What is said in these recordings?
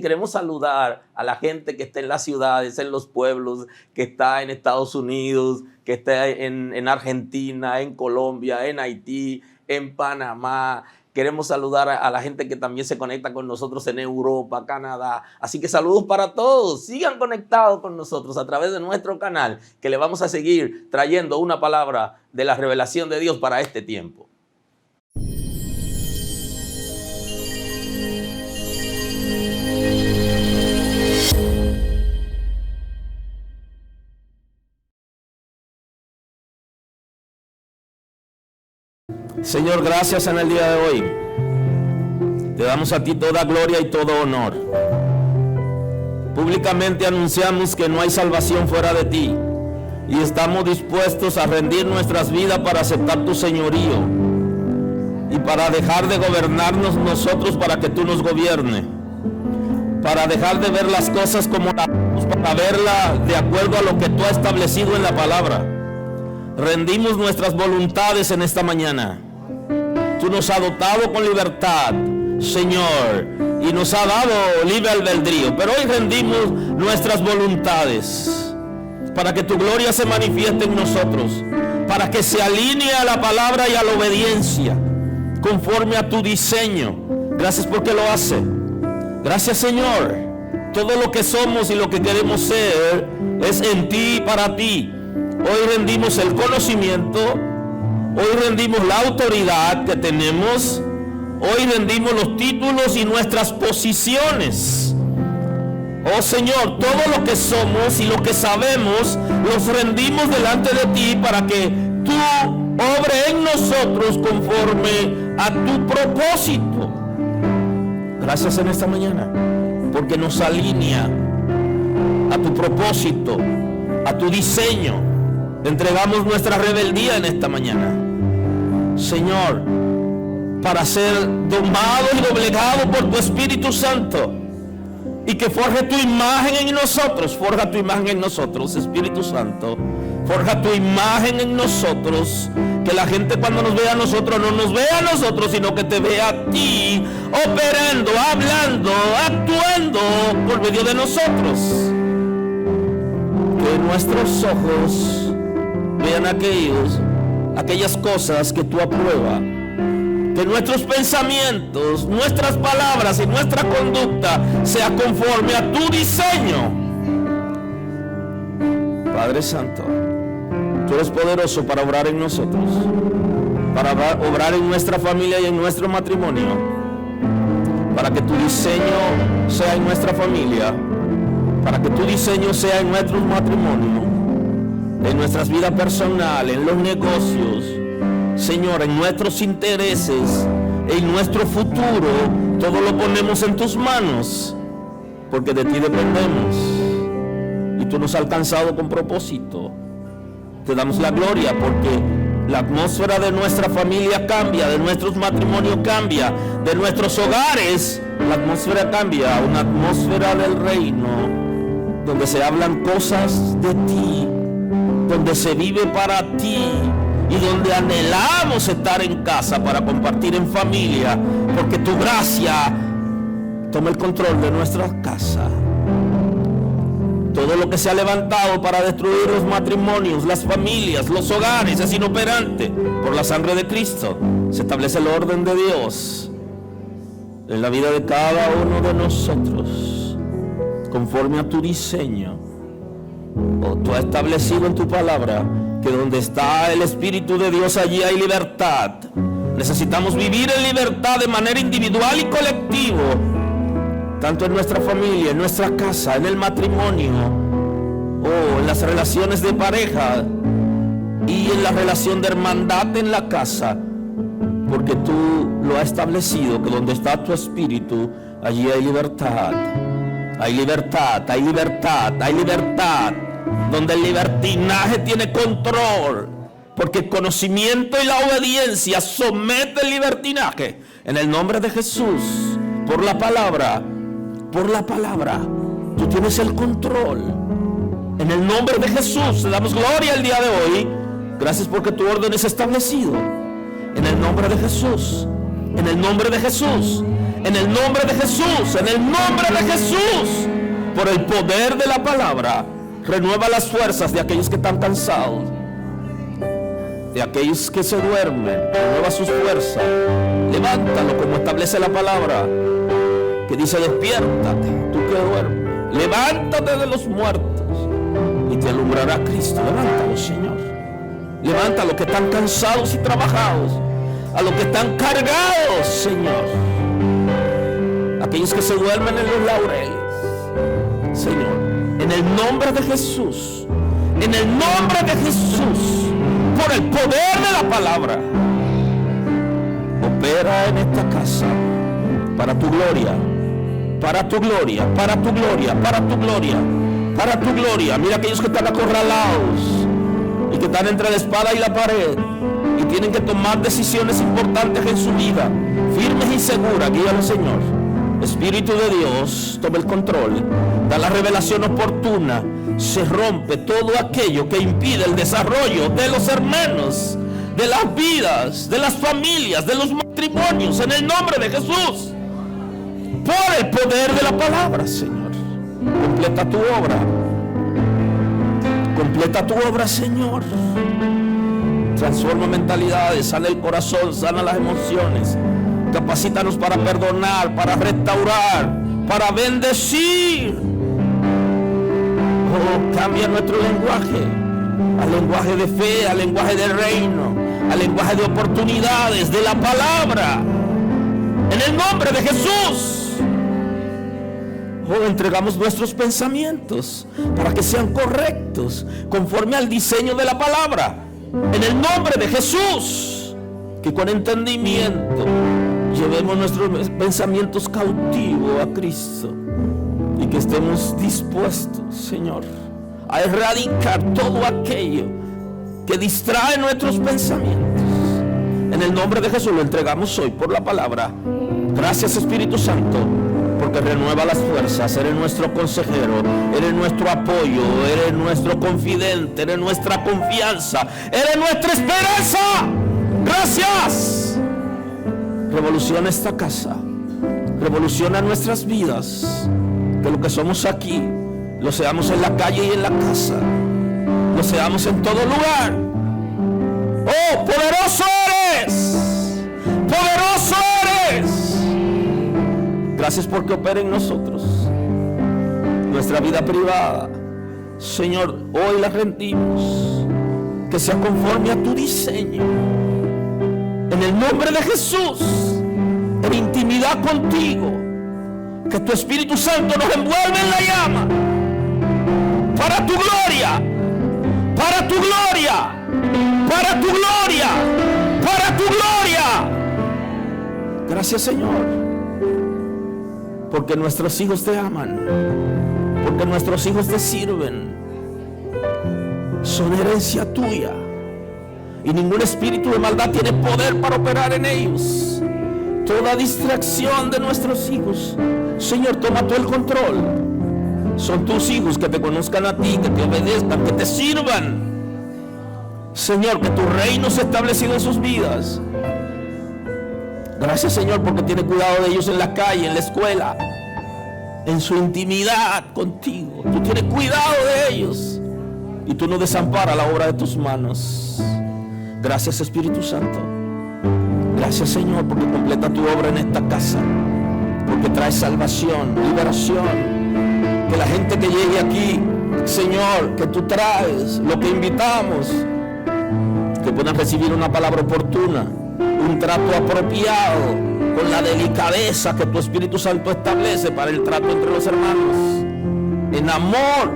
Queremos saludar a la gente que está en las ciudades, en los pueblos, que está en Estados Unidos, que está en Argentina, en Colombia, en Haití, en Panamá. Queremos saludar a la gente que también se conecta con nosotros en Europa, Canadá. Así que saludos para todos. Sigan conectados con nosotros a través de nuestro canal, que le vamos a seguir trayendo una palabra de la revelación de Dios para este tiempo. Señor, gracias en el día de hoy. Te damos a ti toda gloria y todo honor. Públicamente anunciamos que no hay salvación fuera de ti y estamos dispuestos a rendir nuestras vidas para aceptar tu señorío y para dejar de gobernarnos nosotros para que tú nos gobiernes, para dejar de ver las cosas como las vemos, para verlas de acuerdo a lo que tú has establecido en la palabra. Rendimos nuestras voluntades en esta mañana. Tú nos has dotado con libertad, Señor, y nos has dado libre albedrío, pero hoy rendimos nuestras voluntades para que tu gloria se manifieste en nosotros, para que se alinee a la palabra y a la obediencia conforme a tu diseño. Gracias porque lo hace. Gracias, Señor. Todo lo que somos y lo que queremos ser es en ti y para ti. Hoy rendimos el conocimiento, hoy rendimos la autoridad que tenemos, hoy rendimos los títulos y nuestras posiciones. Oh Señor, todo lo que somos y lo que sabemos, los rendimos delante de ti para que tú obres en nosotros conforme a tu propósito. Gracias en esta mañana, porque nos alinea a tu propósito, a tu diseño. Entregamos nuestra rebeldía en esta mañana, Señor, para ser domado y doblegado por tu Espíritu Santo y que forje tu imagen en nosotros. Forja tu imagen en nosotros, Espíritu Santo. Forja tu imagen en nosotros, que la gente cuando nos vea a nosotros no nos vea a nosotros, sino que te vea a ti operando, hablando, actuando por medio de nosotros. Que nuestros ojos vean aquellas cosas que tú apruebas. Que nuestros pensamientos, nuestras palabras y nuestra conducta sea conforme a tu diseño. Padre Santo, tú eres poderoso para obrar en nosotros, para obrar en nuestra familia y en nuestro matrimonio, para que tu diseño sea en nuestra familia, para que tu diseño sea en nuestros matrimonios, en nuestras vidas personales, en los negocios, Señor, en nuestros intereses, en nuestro futuro. Todo lo ponemos en tus manos, porque de ti dependemos y tú nos has alcanzado con propósito. Te damos la gloria porque la atmósfera de nuestra familia cambia, de nuestros matrimonios cambia, de nuestros hogares la atmósfera cambia a una atmósfera del reino, donde se hablan cosas de ti, donde se vive para ti y donde anhelamos estar en casa para compartir en familia, porque tu gracia toma el control de nuestra casa. Todo lo que se ha levantado para destruir los matrimonios, las familias, los hogares es inoperante por la sangre de Cristo. Se establece el orden de Dios en la vida de cada uno de nosotros conforme a tu diseño. Tú has establecido en tu palabra que donde está el Espíritu de Dios, allí hay libertad. Necesitamos vivir en libertad de manera individual y colectiva, tanto en nuestra familia, en nuestra casa, en el matrimonio, en las relaciones de pareja y en la relación de hermandad en la casa, porque tú lo has establecido, que donde está tu Espíritu, allí hay libertad. Hay libertad, hay libertad, hay libertad. Donde el libertinaje tiene control, porque el conocimiento y la obediencia somete el libertinaje. En el nombre de Jesús, por la palabra, tú tienes el control. En el nombre de Jesús, te damos gloria el día de hoy. Gracias porque tu orden es establecido. En el nombre de Jesús, en el nombre de Jesús, En el nombre de Jesús, en el nombre de Jesús, por el poder de la palabra, renueva las fuerzas de aquellos que están cansados, de aquellos que se duermen. Renueva sus fuerzas, levántalo como establece la palabra, que dice: despiértate, tú que duermes, levántate de los muertos y te alumbrará Cristo. Levántalo, Señor. Levanta a los que están cansados y trabajados, a los que están cargados, Señor, aquellos que se duermen en los laureles, Señor, en el nombre de Jesús, en el nombre de Jesús, por el poder de la palabra, opera en esta casa para tu gloria, para tu gloria, para tu gloria, para tu gloria, para tu gloria. Mira aquellos que están acorralados y que están entre la espada y la pared y tienen que tomar decisiones importantes en su vida, firmes y seguras. Guíalo, Señor. Espíritu de Dios, toma el control, da la revelación oportuna. Se rompe todo aquello que impide el desarrollo de los hermanos, de las vidas, de las familias, de los matrimonios, en el nombre de Jesús, por el poder de la palabra, Señor. Completa tu obra, completa tu obra, Señor. Transforma mentalidades, sana el corazón, sana las emociones. Capacítanos para perdonar, para restaurar, para bendecir. Oh, cambia nuestro lenguaje al lenguaje de fe, al lenguaje del reino, al lenguaje de oportunidades, de la palabra. En el nombre de Jesús. Oh, entregamos nuestros pensamientos para que sean correctos, conforme al diseño de la palabra. En el nombre de Jesús. Que con entendimiento llevemos nuestros pensamientos cautivos a Cristo. Y que estemos dispuestos, Señor, a erradicar todo aquello que distrae nuestros pensamientos. En el nombre de Jesús lo entregamos hoy por la palabra. Gracias, Espíritu Santo, porque renueva las fuerzas. Eres nuestro consejero, eres nuestro apoyo, eres nuestro confidente, eres nuestra confianza, eres nuestra esperanza. Gracias. Revoluciona esta casa, revoluciona nuestras vidas. Que lo que somos aquí lo seamos en la calle y en la casa, lo seamos en todo lugar. Oh, poderoso eres, poderoso eres. Gracias porque opera en nosotros nuestra vida privada, Señor. Hoy la rendimos, que sea conforme a tu diseño, en el nombre de Jesús, en intimidad contigo. Que tu Espíritu Santo nos envuelve en la llama, para tu gloria, para tu gloria, para tu gloria, para tu gloria. Gracias, Señor, porque nuestros hijos te aman, porque nuestros hijos te sirven, son herencia tuya, y ningún espíritu de maldad tiene poder para operar en ellos. Toda distracción de nuestros hijos, Señor, toma tú el control. Son tus hijos, que te conozcan a ti, que te obedezcan, que te sirvan. Señor, que tu reino se ha establecido en sus vidas. Gracias, Señor, porque tiene cuidado de ellos en la calle, en la escuela, en su intimidad contigo. Tú tienes cuidado de ellos y tú no desamparas la obra de tus manos. Gracias, Espíritu Santo. Gracias, Señor, porque completa tu obra en esta casa, porque trae salvación, liberación. Que la gente que llegue aquí, Señor, que tú traes, lo que invitamos, que puedan recibir una palabra oportuna, un trato apropiado, con la delicadeza que tu Espíritu Santo establece para el trato entre los hermanos, en amor,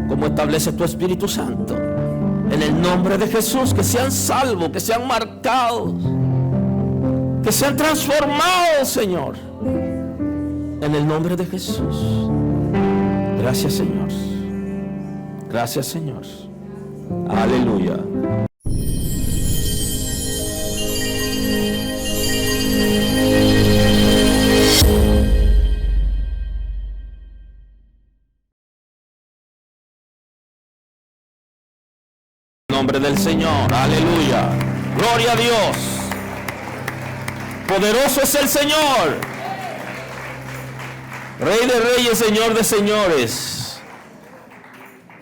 como establece tu Espíritu Santo. En el nombre de Jesús, que sean salvos, que sean marcados, que sean transformados, Señor, en el nombre de Jesús. Gracias, Señor. Gracias, Señor. Aleluya. En nombre del Señor. Aleluya. Gloria a Dios. Poderoso es el Señor Rey de reyes, Señor de señores.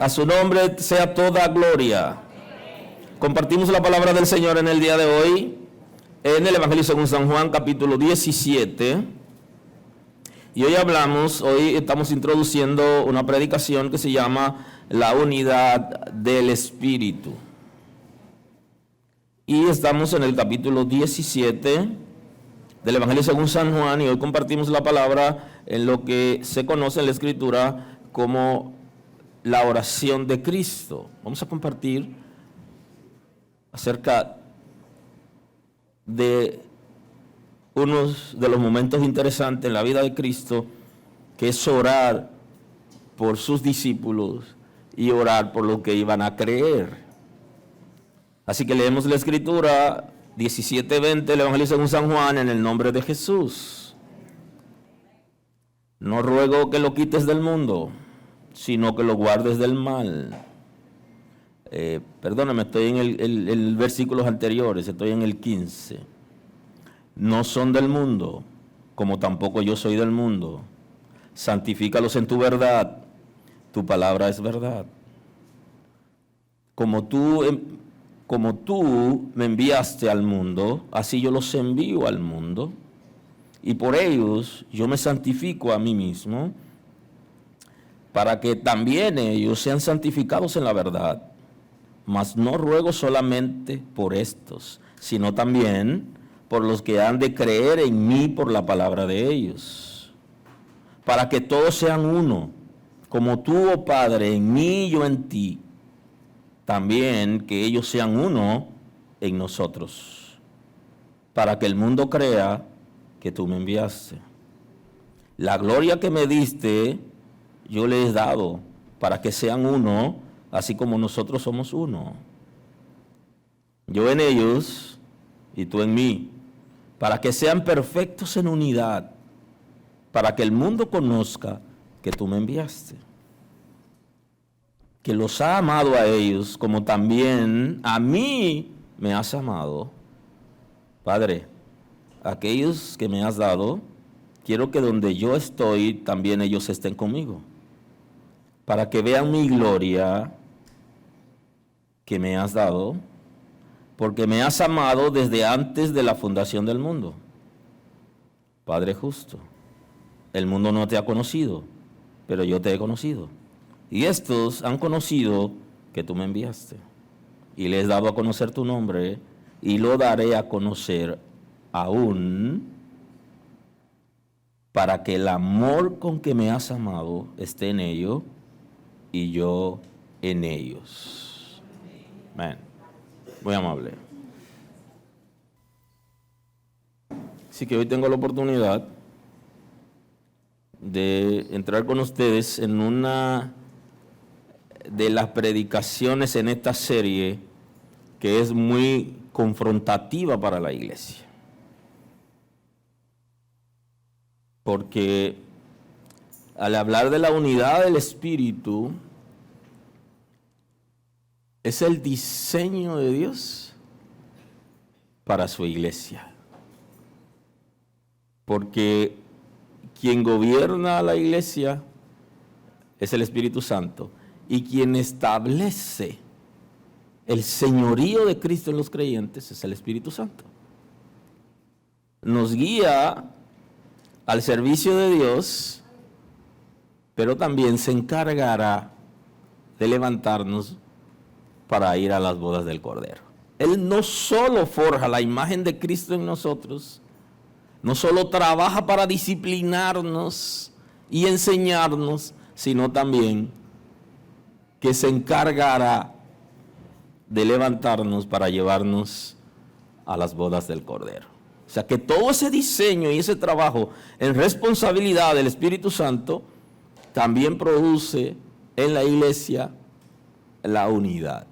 A su nombre sea toda gloria. Compartimos la palabra del Señor en el día de hoy, en el Evangelio según San Juan, capítulo 17. Y hoy estamos introduciendo una predicación que se llama La unidad del Espíritu. Y estamos en el capítulo 17 del Evangelio según San Juan, y hoy compartimos la palabra en lo que se conoce en la Escritura como la oración de Cristo. Vamos a compartir acerca de unos de los momentos interesantes en la vida de Cristo, que es orar por sus discípulos y orar por lo que iban a creer. Así que leemos la Escritura 17:20 del Evangelio según San Juan, en el nombre de Jesús. No ruego que lo quites del mundo, sino que lo guardes del mal. Perdóname, estoy en el versículos anteriores, estoy en el 15. No son del mundo, como tampoco yo soy del mundo. Santifícalos en tu verdad, tu palabra es verdad. Como tú me enviaste al mundo, así yo los envío al mundo, y por ellos yo me santifico a mí mismo, para que también ellos sean santificados en la verdad. Mas no ruego solamente por estos, sino también por los que han de creer en mí por la palabra de ellos, para que todos sean uno, como tú, oh Padre, en mí y yo en ti, también que ellos sean uno en nosotros, para que el mundo crea que tú me enviaste. La gloria que me diste, yo les he dado, para que sean uno, así como nosotros somos uno. Yo en ellos y tú en mí, para que sean perfectos en unidad, para que el mundo conozca que tú me enviaste, que los ha amado a ellos como también a mí me has amado. Padre, aquellos que me has dado, quiero que donde yo estoy, también ellos estén conmigo, para que vean mi gloria que me has dado, porque me has amado desde antes de la fundación del mundo. Padre justo, el mundo no te ha conocido, pero yo te he conocido. Y estos han conocido que tú me enviaste. Y les he dado a conocer tu nombre, y lo daré a conocer aún, para que el amor con que me has amado esté en ellos y yo en ellos. Amén. Muy amable. Así que hoy tengo la oportunidad de entrar con ustedes en una de las predicaciones en esta serie que es muy confrontativa para la iglesia. Porque al hablar de la unidad del Espíritu, es el diseño de Dios para su iglesia. Porque quien gobierna a la iglesia es el Espíritu Santo, y quien establece el señorío de Cristo en los creyentes es el Espíritu Santo. Nos guía al servicio de Dios, pero también se encargará de levantarnos para ir a las bodas del Cordero. Él no solo forja la imagen de Cristo en nosotros, no solo trabaja para disciplinarnos y enseñarnos, sino también que se encargará de levantarnos para llevarnos a las bodas del Cordero. O sea que todo ese diseño y ese trabajo en responsabilidad del Espíritu Santo también produce en la iglesia la unidad.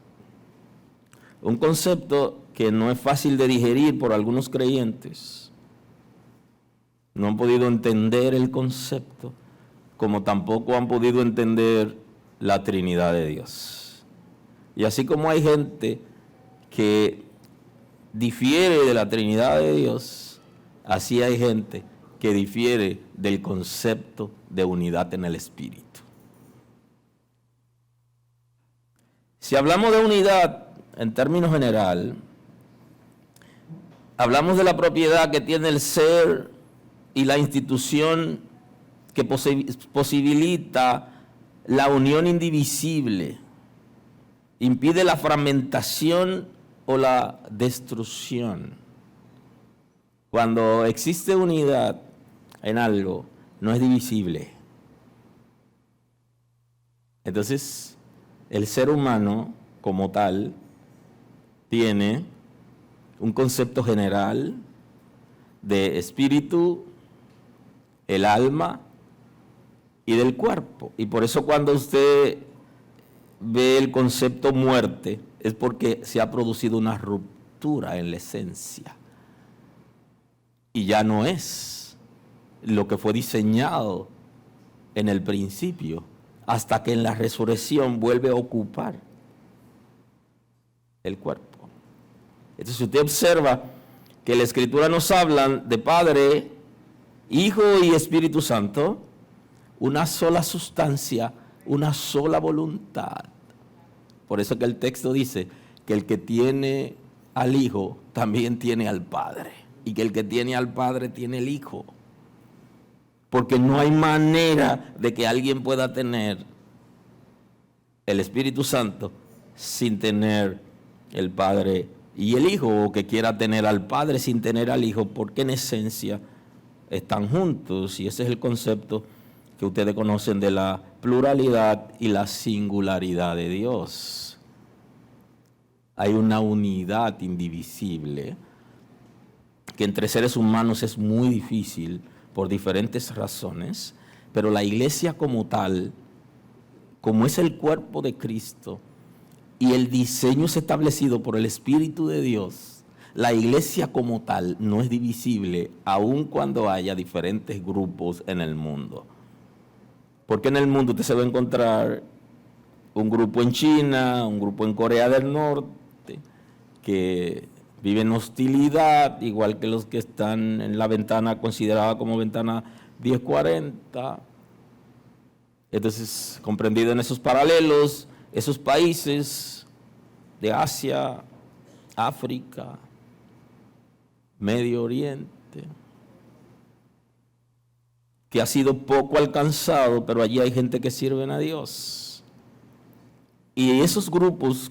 Un concepto que no es fácil de digerir por algunos creyentes. No han podido entender el concepto, como tampoco han podido entender la Trinidad de Dios. Y así como hay gente que difiere de la Trinidad de Dios, así hay gente que difiere del concepto de unidad en el Espíritu. Si hablamos de unidad en términos general, hablamos de la propiedad que tiene el ser y la institución que posibilita la unión indivisible, impide la fragmentación o la destrucción. Cuando existe unidad en algo, no es divisible. Entonces, el ser humano como tal tiene un concepto general de espíritu, el alma y del cuerpo. Y por eso cuando usted ve el concepto muerte, es porque se ha producido una ruptura en la esencia. Y ya no es lo que fue diseñado en el principio, hasta que en la resurrección vuelve a ocupar el cuerpo. Entonces, si usted observa que la Escritura nos habla de Padre, Hijo y Espíritu Santo, una sola sustancia, una sola voluntad. Por eso que el texto dice que el que tiene al Hijo también tiene al Padre, y que el que tiene al Padre tiene el Hijo. Porque no hay manera de que alguien pueda tener el Espíritu Santo sin tener el Padre y el Hijo, o que quiera tener al Padre sin tener al Hijo, porque en esencia están juntos. Y ese es el concepto que ustedes conocen de la pluralidad y la singularidad de Dios. Hay una unidad indivisible que entre seres humanos es muy difícil por diferentes razones, pero la iglesia como tal, como es el cuerpo de Cristo y el diseño es establecido por el Espíritu de Dios, la iglesia como tal no es divisible, aun cuando haya diferentes grupos en el mundo. Porque en el mundo usted se va a encontrar un grupo en China, un grupo en Corea del Norte, que viven hostilidad, igual que los que están en la ventana considerada como ventana 1040. Entonces, comprendido en esos paralelos, esos países de Asia, África, Medio Oriente, que ha sido poco alcanzado, pero allí hay gente que sirven a Dios. Y esos grupos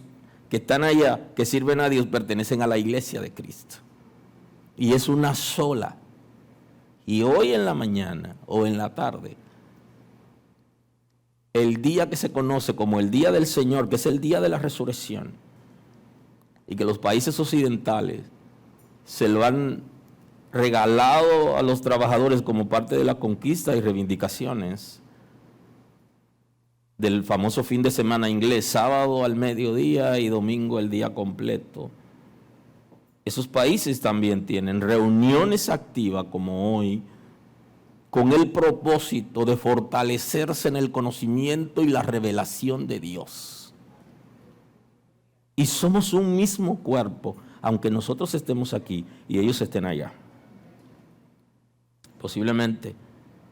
que están allá, que sirven a Dios, pertenecen a la iglesia de Cristo. Y es una sola. Y hoy en la mañana o en la tarde, el día que se conoce como el día del Señor, que es el día de la resurrección, y que los países occidentales se lo han regalado a los trabajadores como parte de la conquista y reivindicaciones del famoso fin de semana inglés, sábado al mediodía y domingo el día completo. Esos países también tienen reuniones activas como hoy, con el propósito de fortalecerse en el conocimiento y la revelación de Dios. Y somos un mismo cuerpo, aunque nosotros estemos aquí y ellos estén allá. Posiblemente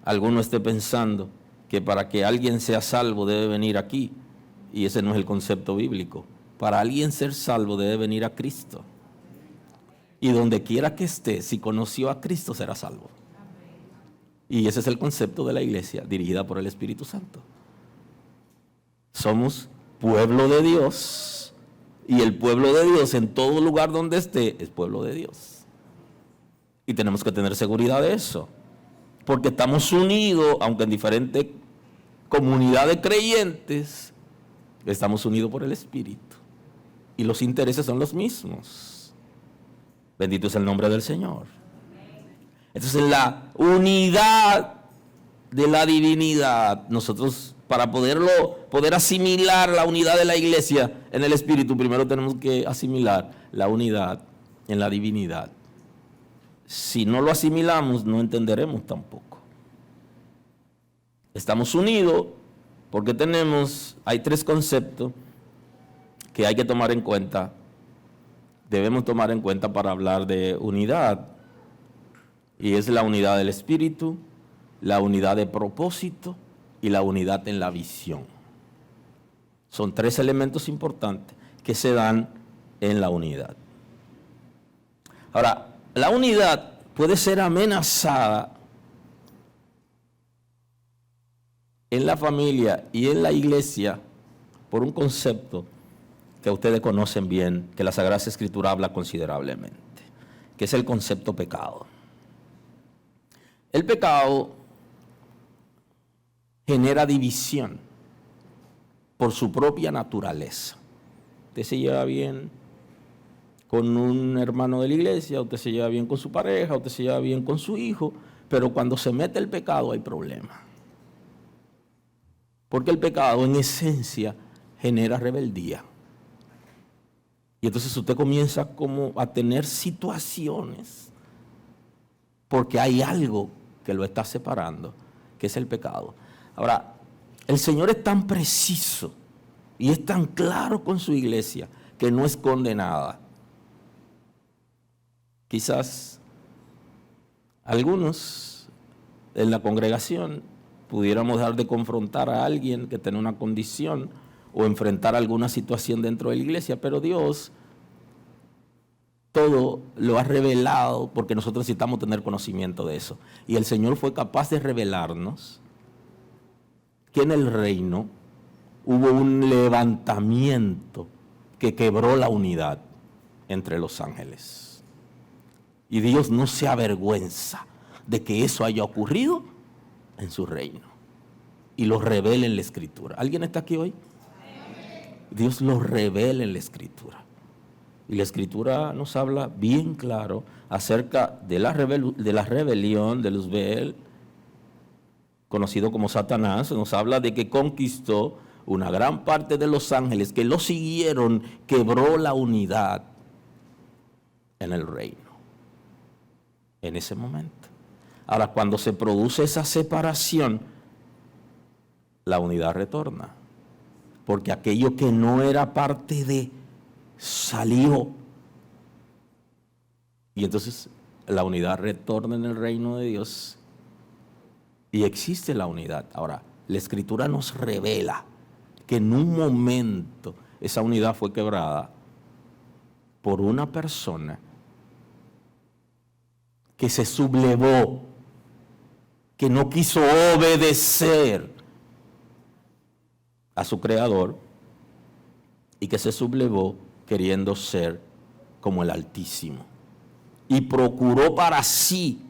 alguno esté pensando que para que alguien sea salvo debe venir aquí, y ese no es el concepto bíblico. Para alguien ser salvo debe venir a Cristo. Y donde quiera que esté, si conoció a Cristo, será salvo. Y ese es el concepto de la iglesia, dirigida por el Espíritu Santo. Somos pueblo de Dios, y el pueblo de Dios en todo lugar donde esté es pueblo de Dios. Y tenemos que tener seguridad de eso, porque estamos unidos, aunque en diferentes comunidades creyentes, estamos unidos por el Espíritu. Y los intereses son los mismos. Bendito es el nombre del Señor. Entonces, la unidad de la divinidad, nosotros para poder asimilar la unidad de la iglesia en el Espíritu, primero tenemos que asimilar la unidad en la divinidad. Si no lo asimilamos, no entenderemos tampoco. Estamos unidos porque hay tres conceptos que hay que tomar en cuenta, debemos tomar en cuenta para hablar de unidad. Y es la unidad del espíritu, la unidad de propósito y la unidad en la visión. Son 3 elementos importantes que se dan en la unidad. Ahora, la unidad puede ser amenazada en la familia y en la iglesia por un concepto que ustedes conocen bien, que la Sagrada Escritura habla considerablemente, que es el concepto pecado. El pecado genera división por su propia naturaleza. Usted se lleva bien con un hermano de la iglesia, usted se lleva bien con su pareja, usted se lleva bien con su hijo, pero cuando se mete el pecado hay problema. Porque el pecado en esencia genera rebeldía. Y entonces usted comienza como a tener situaciones porque hay algo que lo está separando, que es el pecado. Ahora, el Señor es tan preciso y es tan claro con su iglesia que no esconde nada. Quizás algunos en la congregación pudiéramos dejar de confrontar a alguien que tiene una condición o enfrentar alguna situación dentro de la iglesia, pero Dios todo lo ha revelado porque nosotros necesitamos tener conocimiento de eso. Y el Señor fue capaz de revelarnos que en el reino hubo un levantamiento que quebró la unidad entre los ángeles. Y Dios no se avergüenza de que eso haya ocurrido en su reino. Y lo revela en la Escritura. ¿Alguien está aquí hoy? Dios lo revela en la Escritura. Y la Escritura nos habla bien claro acerca de la rebelión de Luzbel, conocido como Satanás. Nos habla de que conquistó una gran parte de los ángeles que lo siguieron, quebró la unidad en el reino. En ese momento. Ahora, cuando se produce esa separación, la unidad retorna. Porque aquello que no era parte de salió. Y entonces la unidad retorna en el reino de Dios y existe la unidad. Ahora, la Escritura nos revela que en un momento esa unidad fue quebrada por una persona que se sublevó, que no quiso obedecer a su Creador y que se sublevó queriendo ser como el Altísimo. Y procuró para sí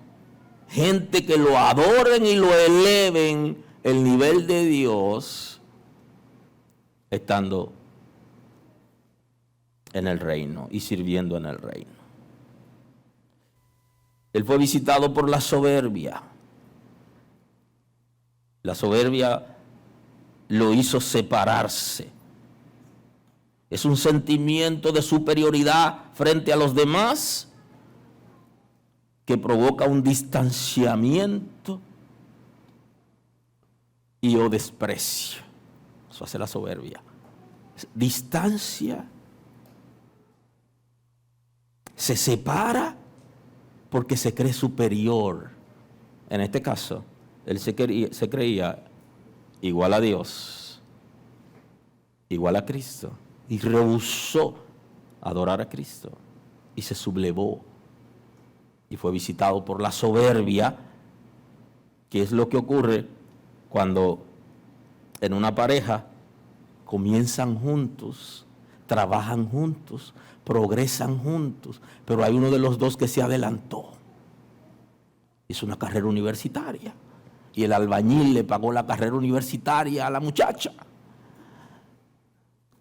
gente que lo adoren y lo eleven el nivel de Dios, estando en el reino y sirviendo en el reino. Él fue visitado por la soberbia. La soberbia lo hizo separarse. Es un sentimiento de superioridad frente a los demás que provoca un distanciamiento y o desprecio. Eso hace la soberbia. Distancia, se separa porque se cree superior. En este caso, él se creía igual a Dios, igual a Cristo, y rehusó adorar a Cristo y se sublevó y fue visitado por la soberbia, que es lo que ocurre cuando en una pareja comienzan juntos, trabajan juntos, progresan juntos, pero hay uno de los dos que se adelantó. Hizo una carrera universitaria y el albañil le pagó la carrera universitaria a la muchacha.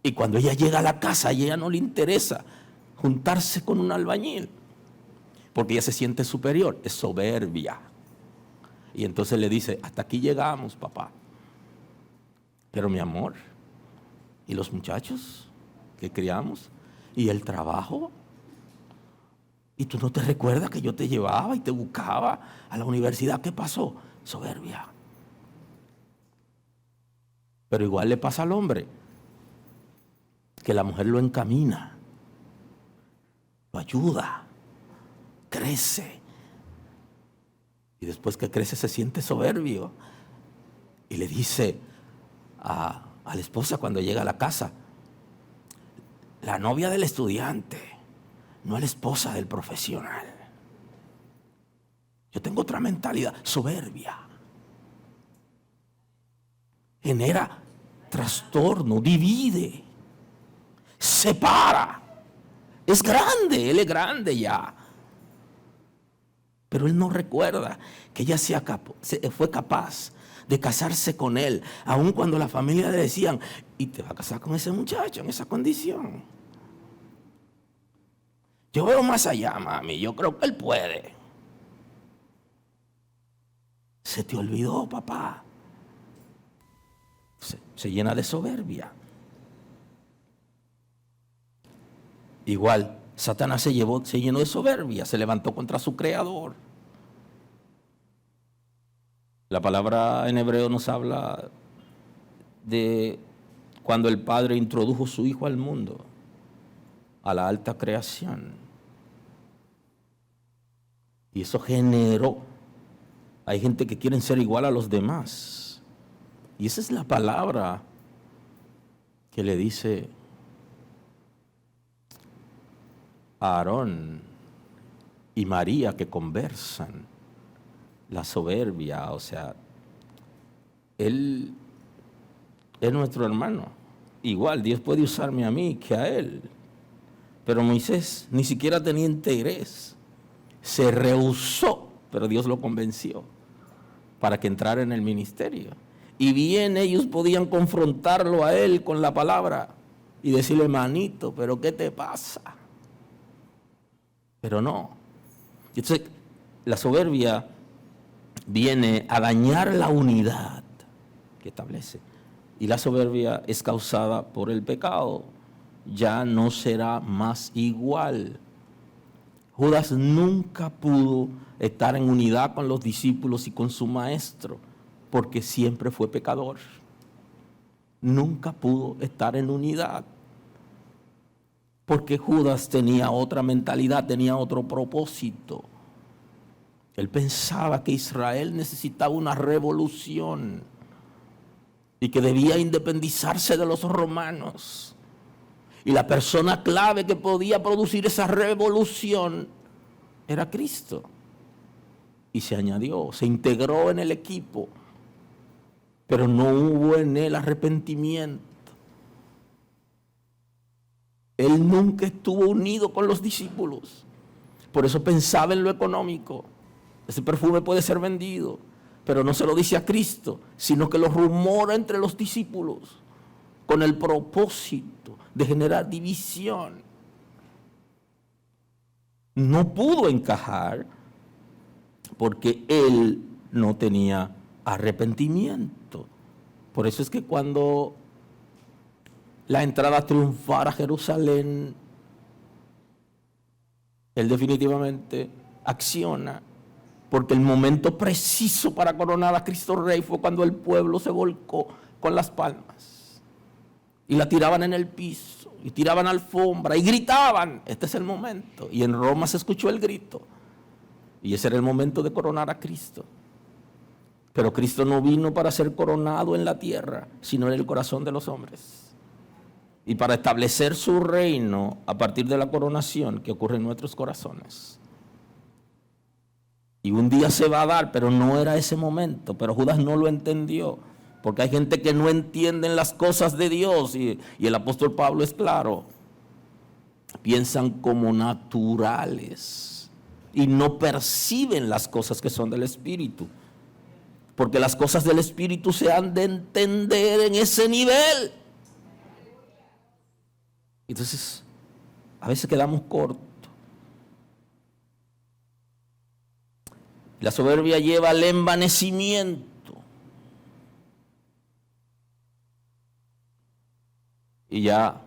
Y cuando ella llega a la casa, a ella no le interesa juntarse con un albañil, porque ella se siente superior, es soberbia. Y entonces le dice, hasta aquí llegamos, papá. Pero mi amor, ¿y los muchachos que criamos? ¿Y el trabajo? ¿Y tú no te recuerdas que yo te llevaba y te buscaba a la universidad? ¿Qué pasó? Soberbia. Pero igual le pasa al hombre, que la mujer lo encamina, lo ayuda, crece, Y después que crece se siente soberbio. Y le dice a la esposa cuando llega a la casa: la novia del estudiante, no la esposa del profesional. Yo tengo otra mentalidad, soberbia. Genera trastorno, divide, separa. Es grande, él es grande ya. Pero él no recuerda que ella fue capaz de casarse con él, aun cuando la familia le decían: ¿y te vas a casar con ese muchacho en esa condición? Yo veo más allá, mami, yo creo que él puede. Se te olvidó, papá. Se llena de soberbia. Igual, Satanás se llenó de soberbia, se levantó contra su creador. La palabra en hebreo nos habla de cuando el Padre introdujo su Hijo al mundo, a la alta creación. Y eso generó, hay gente que quieren ser igual a los demás. Y esa es la palabra que le dice a Aarón y María que conversan. La soberbia, o sea, él es nuestro hermano. Igual, Dios puede usarme a mí que a él. Pero Moisés ni siquiera tenía interés. Se rehusó, pero Dios lo convenció para que entrara en el ministerio. Y bien ellos podían confrontarlo a él con la palabra y decirle: manito, ¿pero qué te pasa? Pero no. Entonces, la soberbia viene a dañar la unidad que establece. Y la soberbia es causada por el pecado. Ya no será más igual. Judas nunca pudo estar en unidad con los discípulos y con su maestro, porque siempre fue pecador. Nunca pudo estar en unidad, porque Judas tenía otra mentalidad, tenía otro propósito. Él pensaba que Israel necesitaba una revolución y que debía independizarse de los romanos. Y la persona clave que podía producir esa revolución era Cristo. Y se añadió, se integró en el equipo, pero no hubo en él arrepentimiento. Él nunca estuvo unido con los discípulos. Por eso pensaba en lo económico. Ese perfume puede ser vendido, pero no se lo dice a Cristo, sino que lo rumora entre los discípulos con el propósito de generar división. No pudo encajar porque él no tenía arrepentimiento. Por eso es que cuando la entrada triunfal a Jerusalén, él definitivamente acciona, porque el momento preciso para coronar a Cristo Rey fue cuando el pueblo se volcó con las palmas y la tiraban en el piso y tiraban alfombra y gritaban: este es el momento. Y en Roma se escuchó el grito y ese era el momento de coronar a Cristo. Pero Cristo no vino para ser coronado en la tierra, sino en el corazón de los hombres, y para establecer su reino a partir de la coronación que ocurre en nuestros corazones. Y un día se va a dar, pero no era ese momento. Pero Judas no lo entendió, porque hay gente que no entiende las cosas de Dios, y el apóstol Pablo es claro. Piensan como naturales y no perciben las cosas que son del Espíritu, porque las cosas del Espíritu se han de entender en ese nivel. Entonces, a veces quedamos cortos. La soberbia lleva al envanecimiento. Y ya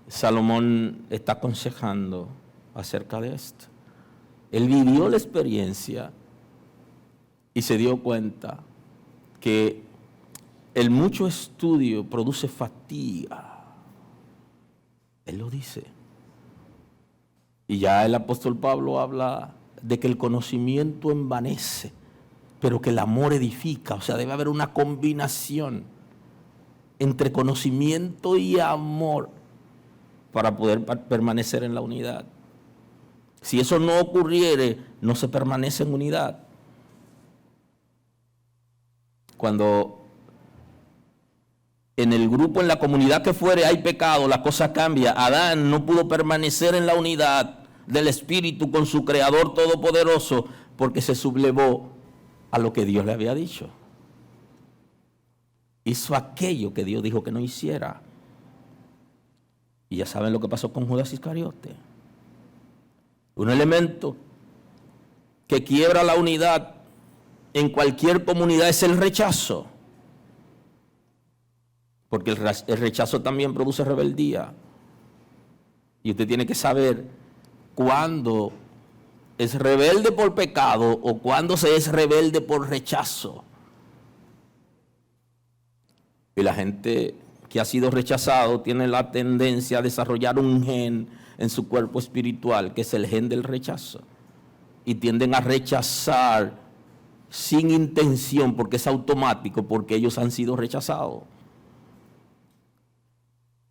Salomón está aconsejando acerca de esto. Él vivió la experiencia y se dio cuenta que el mucho estudio produce fatiga. Él lo dice. Y ya el apóstol Pablo habla de que el conocimiento envanece, pero que el amor edifica. O sea, debe haber una combinación entre conocimiento y amor para poder permanecer en la unidad. Si eso no ocurriere, no se permanece en unidad. Cuando en el grupo, en la comunidad que fuere, hay pecado, la cosa cambia. Adán no pudo permanecer en la unidad del Espíritu con su Creador Todopoderoso porque se sublevó a lo que Dios le había dicho. Hizo aquello que Dios dijo que no hiciera. Y ya saben lo que pasó con Judas Iscariote. Un elemento que quiebra la unidad en cualquier comunidad es el rechazo. Porque el rechazo también produce rebeldía. Y usted tiene que saber cuándo es rebelde por pecado o cuándo se es rebelde por rechazo. Y la gente que ha sido rechazado tiene la tendencia a desarrollar un gen en su cuerpo espiritual, que es el gen del rechazo. Y tienden a rechazar sin intención, porque es automático, porque ellos han sido rechazados.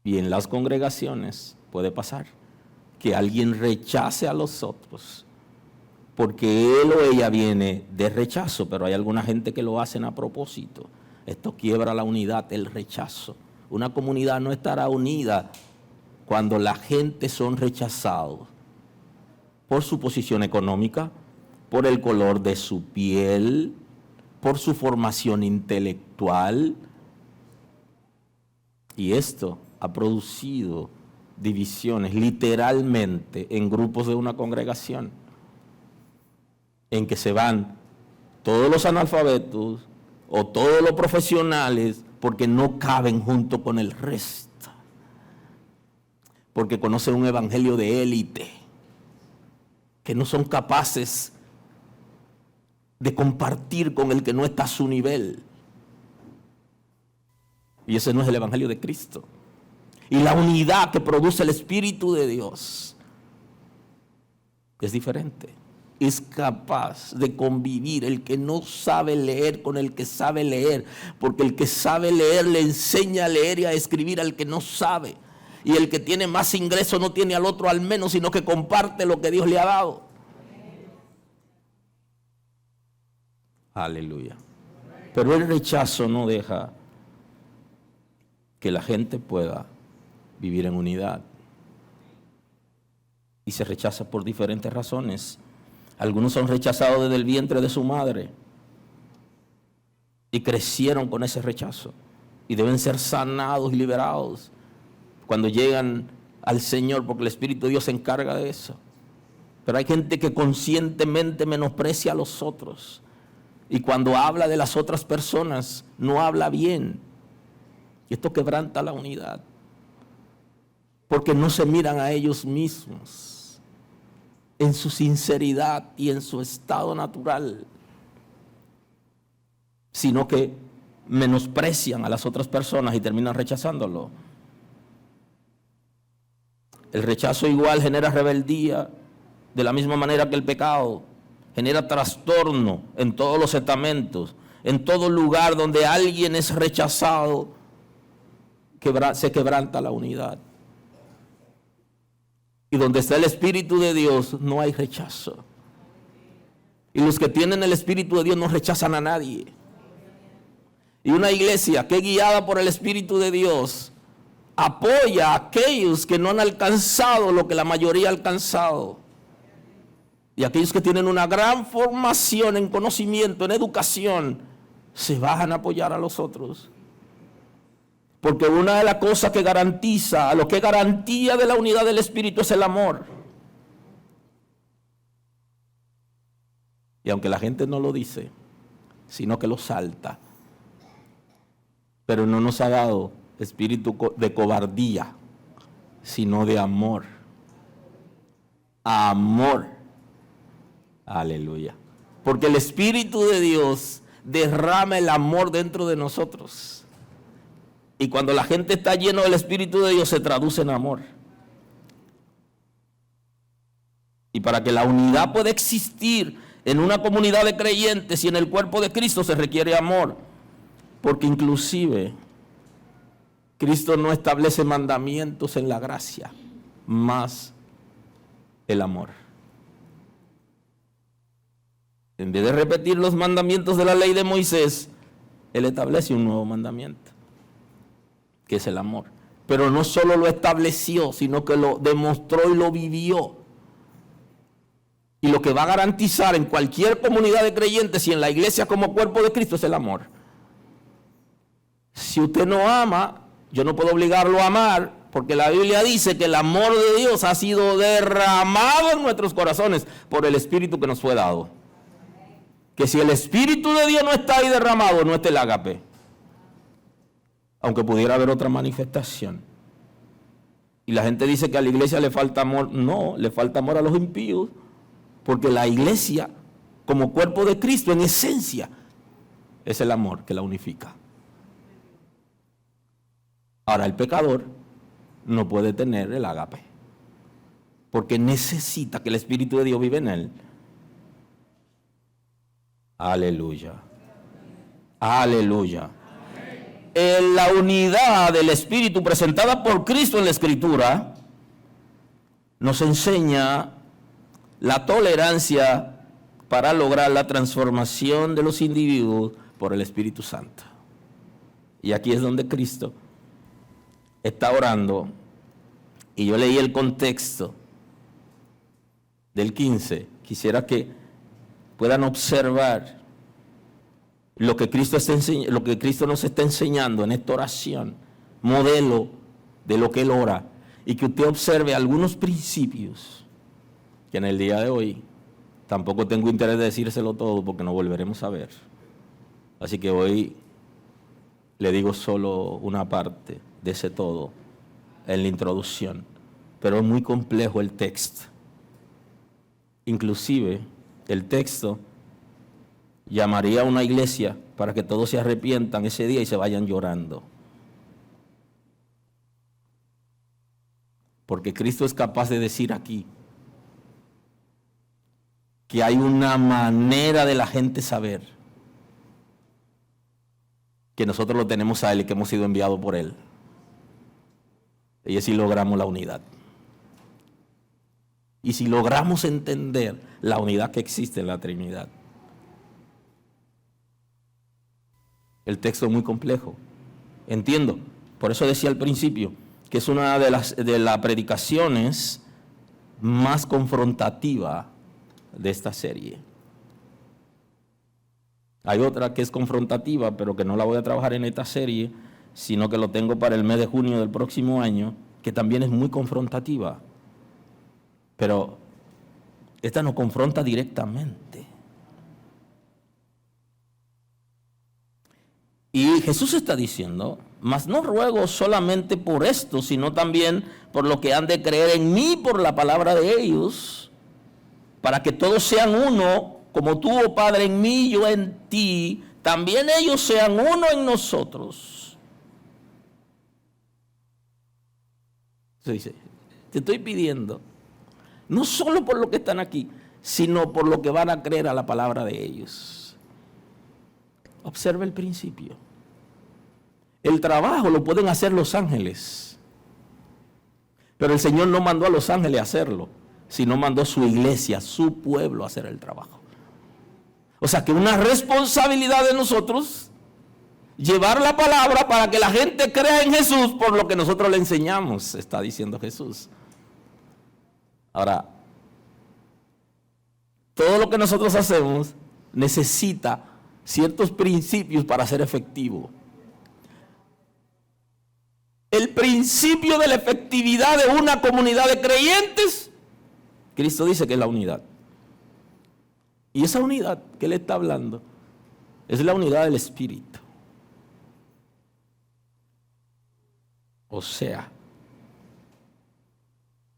Y en las congregaciones puede pasar que alguien rechace a los otros porque él o ella viene de rechazo, pero hay alguna gente que lo hacen a propósito. Esto quiebra la unidad, el rechazo. Una comunidad no estará unida cuando la gente son rechazados por su posición económica, por el color de su piel, por su formación intelectual. Y esto ha producido divisiones literalmente en grupos de una congregación, en que se van todos los analfabetos o todos los profesionales porque no caben junto con el resto, porque conocen un evangelio de élite, que no son capaces de compartir con el que no está a su nivel. Y ese no es el evangelio de Cristo. Y la unidad que produce el Espíritu de Dios es diferente. Es capaz de convivir el que no sabe leer con el que sabe leer, porque el que sabe leer le enseña a leer y a escribir al que no sabe. Y el que tiene más ingreso no tiene al otro al menos, sino que comparte lo que Dios le ha dado. Aleluya. Pero el rechazo no deja que la gente pueda vivir en unidad. Y se rechaza por diferentes razones. Algunos son rechazados desde el vientre de su madre y crecieron con ese rechazo y deben ser sanados y liberados cuando llegan al Señor, porque el Espíritu de Dios se encarga de eso. Pero hay gente que conscientemente menosprecia a los otros y cuando habla de las otras personas no habla bien. Y esto quebranta la unidad, porque no se miran a ellos mismos en su sinceridad y en su estado natural, sino que menosprecian a las otras personas y terminan rechazándolo. El rechazo igual genera rebeldía, de la misma manera que el pecado genera trastorno en todos los estamentos, en todo lugar donde alguien es rechazado, se quebranta la unidad. Y donde está el Espíritu de Dios no hay rechazo. Y los que tienen el Espíritu de Dios no rechazan a nadie. Y una iglesia que es guiada por el Espíritu de Dios apoya a aquellos que no han alcanzado lo que la mayoría ha alcanzado. Y aquellos que tienen una gran formación en conocimiento, en educación, se bajan a apoyar a los otros. Porque una de las cosas que garantiza, lo que es garantía de la unidad del Espíritu es el amor. Y aunque la gente no lo dice, sino que lo salta, pero no nos ha dado espíritu de cobardía, sino de amor. Amor. Aleluya. Porque el Espíritu de Dios derrama el amor dentro de nosotros. Y cuando la gente está lleno del Espíritu de Dios, se traduce en amor. Y para que la unidad pueda existir en una comunidad de creyentes y en el cuerpo de Cristo se requiere amor. Porque inclusive Cristo no establece mandamientos en la gracia, más el amor. En vez de repetir los mandamientos de la ley de Moisés, Él establece un nuevo mandamiento, que es el amor. Pero no solo lo estableció, sino que lo demostró y lo vivió. Y lo que va a garantizar en cualquier comunidad de creyentes y en la iglesia como cuerpo de Cristo es el amor. Si usted no ama, yo no puedo obligarlo a amar, porque la Biblia dice que el amor de Dios ha sido derramado en nuestros corazones por el Espíritu que nos fue dado. Que si el Espíritu de Dios no está ahí derramado, no está el ágape. Aunque pudiera haber otra manifestación. Y la gente dice que a la iglesia le falta amor. No, le falta amor a los impíos. Porque la iglesia, como cuerpo de Cristo, en esencia, es el amor que la unifica. Ahora, el pecador no puede tener el ágape. Porque necesita que el Espíritu de Dios vive en él. Aleluya. Aleluya. En la unidad del Espíritu presentada por Cristo en la Escritura nos enseña la tolerancia para lograr la transformación de los individuos por el Espíritu Santo. Y aquí es donde Cristo está orando, y yo leí el contexto del 15. Quisiera que puedan observar lo que Cristo nos está enseñando en esta oración, modelo de lo que Él ora, y que usted observe algunos principios que en el día de hoy tampoco tengo interés de decírselo todo porque no volveremos a ver. Así que hoy le digo solo una parte de ese todo en la introducción, pero es muy complejo el texto. Inclusive el texto llamaría a una iglesia para que todos se arrepientan ese día y se vayan llorando. Porque Cristo es capaz de decir aquí que hay una manera de la gente saber que nosotros lo tenemos a Él y que hemos sido enviados por Él. Y es si logramos la unidad. Y si logramos entender la unidad que existe en la Trinidad. El texto es muy complejo. Entiendo. Por eso decía al principio que es una de las predicaciones más confrontativas de esta serie. Hay otra que es confrontativa, pero que no la voy a trabajar en esta serie, sino que lo tengo para el mes de junio del próximo año, que también es muy confrontativa. Pero esta nos confronta directamente. Y Jesús está diciendo: mas no ruego solamente por esto, sino también por lo que han de creer en mí por la palabra de ellos, para que todos sean uno, como tú, oh Padre, en mí y yo en ti, también ellos sean uno en nosotros. Se dice, te estoy pidiendo, no solo por lo que están aquí, sino por lo que van a creer a la palabra de ellos. Observa el principio. El trabajo lo pueden hacer los ángeles, pero el Señor no mandó a los ángeles a hacerlo, sino mandó a su iglesia, su pueblo a hacer el trabajo. O sea que una responsabilidad de nosotros llevar la palabra para que la gente crea en Jesús por lo que nosotros le enseñamos, está diciendo Jesús. Ahora, todo lo que nosotros hacemos necesita ciertos principios para ser efectivo. El principio de la efectividad de una comunidad de creyentes, Cristo dice que es la unidad. Y esa unidad que Él está hablando es la unidad del Espíritu. O sea,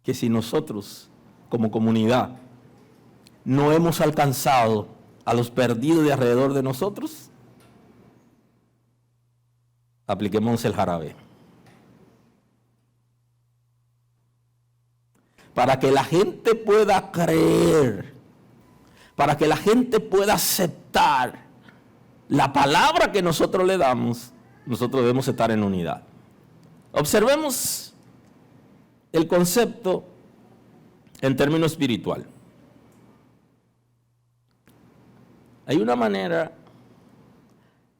que si nosotros como comunidad no hemos alcanzado a los perdidos de alrededor de nosotros, apliquemos el jarabe. para que la gente pueda creer, para que la gente pueda aceptar la palabra que nosotros le damos, nosotros debemos estar en unidad. Observemos el concepto en términos espiritual. Hay una manera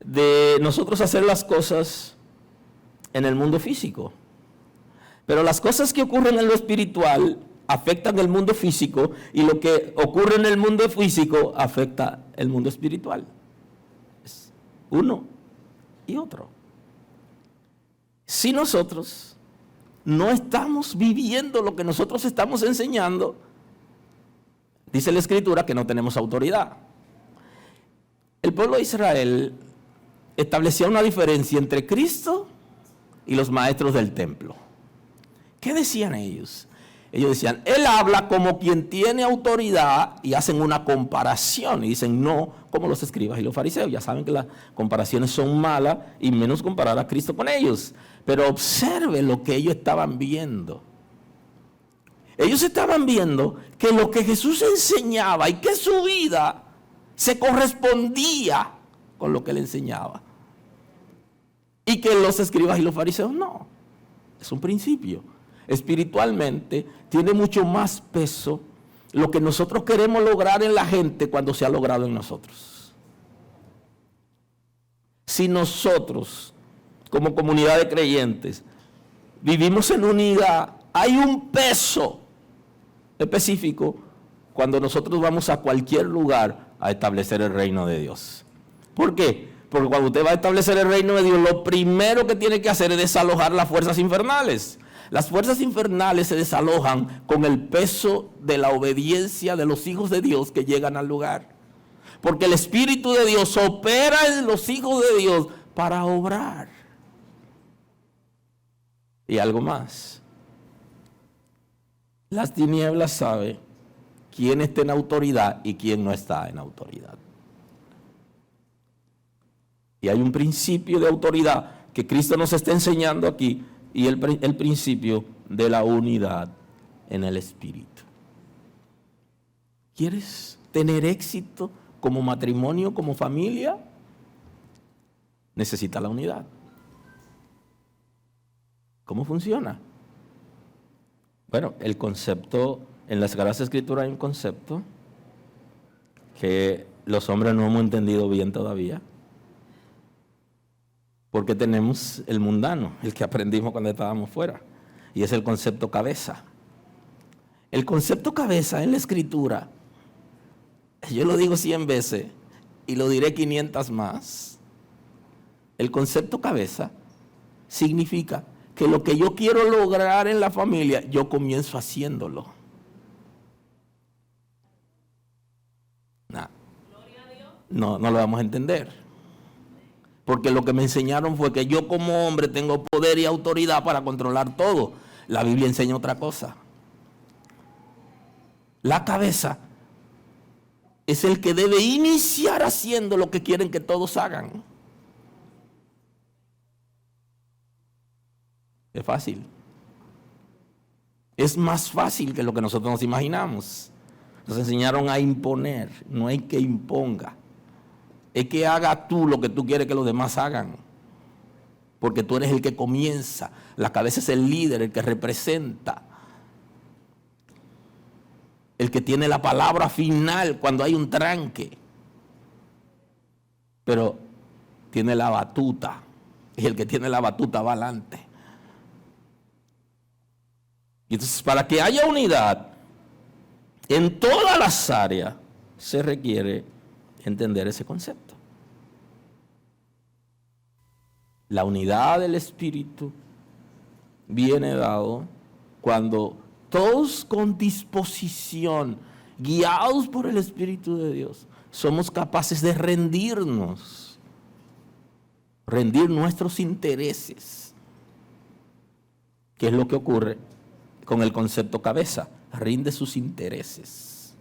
de nosotros hacer las cosas en el mundo físico, pero las cosas que ocurren en lo espiritual afectan el mundo físico, y lo que ocurre en el mundo físico afecta el mundo espiritual. Es uno y otro. Si nosotros no estamos viviendo lo que nosotros estamos enseñando, dice la Escritura que no tenemos autoridad. El pueblo de Israel establecía una diferencia entre Cristo y los maestros del templo. ¿Qué decían ellos? Ellos decían, Él habla como quien tiene autoridad, y hacen una comparación y dicen, no como los escribas y los fariseos. Ya saben que las comparaciones son malas, y menos comparar a Cristo con ellos. Pero observe lo que ellos estaban viendo. Ellos estaban viendo que lo que Jesús enseñaba y que su vida se correspondía con lo que él enseñaba, y que los escribas y los fariseos no. Es un principio. Espiritualmente tiene mucho más peso lo que nosotros queremos lograr en la gente cuando se ha logrado en nosotros. Si nosotros, como comunidad de creyentes, vivimos en unidad, hay un peso específico cuando nosotros vamos a cualquier lugar a establecer el reino de Dios. ¿Por qué? Porque cuando usted va a establecer el reino de Dios, lo primero que tiene que hacer es desalojar las fuerzas infernales. Las fuerzas infernales se desalojan con el peso de la obediencia de los hijos de Dios que llegan al lugar. Porque el Espíritu de Dios opera en los hijos de Dios para obrar. Y algo más. Las tinieblas saben quién está en autoridad y quién no está en autoridad. Y hay un principio de autoridad que Cristo nos está enseñando aquí, y el principio de la unidad en el Espíritu. ¿Quieres tener éxito como matrimonio, como familia? Necesita la unidad. ¿Cómo funciona? Bueno, el concepto, en las Sagradas Escrituras hay un concepto que los hombres no hemos entendido bien todavía, porque tenemos el mundano, el que aprendimos cuando estábamos fuera, y es el concepto cabeza. El concepto cabeza en la Escritura, yo lo digo 100 veces y lo diré 500 más. El concepto cabeza significa que lo que yo quiero lograr en la familia, yo comienzo haciéndolo. No lo vamos a entender. Porque lo que me enseñaron fue que yo como hombre tengo poder y autoridad para controlar todo. La Biblia enseña otra cosa. La cabeza es el que debe iniciar haciendo lo que quieren que todos hagan. Es fácil. Es más fácil que lo que nosotros nos imaginamos. Nos enseñaron a imponer, no hay que imponga. Es que haga tú lo que tú quieres que los demás hagan. Porque tú eres el que comienza. La cabeza es el líder, el que representa. El que tiene la palabra final cuando hay un tranque. Pero tiene la batuta. Y el que tiene la batuta va adelante. Y entonces, para que haya unidad en todas las áreas, se requiere entender ese concepto. La unidad del Espíritu viene dado cuando todos con disposición, guiados por el Espíritu de Dios, somos capaces de rendirnos, rendir nuestros intereses. ¿Qué es lo que ocurre con el concepto cabeza? Rinde sus intereses,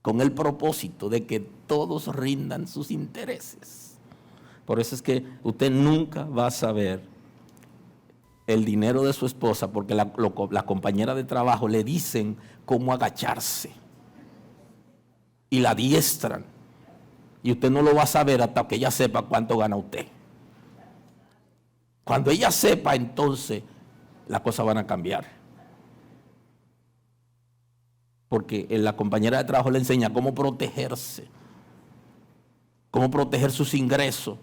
con el propósito de que todos rindan sus intereses. Por eso es que usted nunca va a saber el dinero de su esposa porque la compañera de trabajo le dicen cómo agacharse y la adiestran, y usted no lo va a saber hasta que ella sepa cuánto gana usted. Cuando ella sepa, entonces las cosas van a cambiar, porque la compañera de trabajo le enseña cómo protegerse, cómo proteger sus ingresos,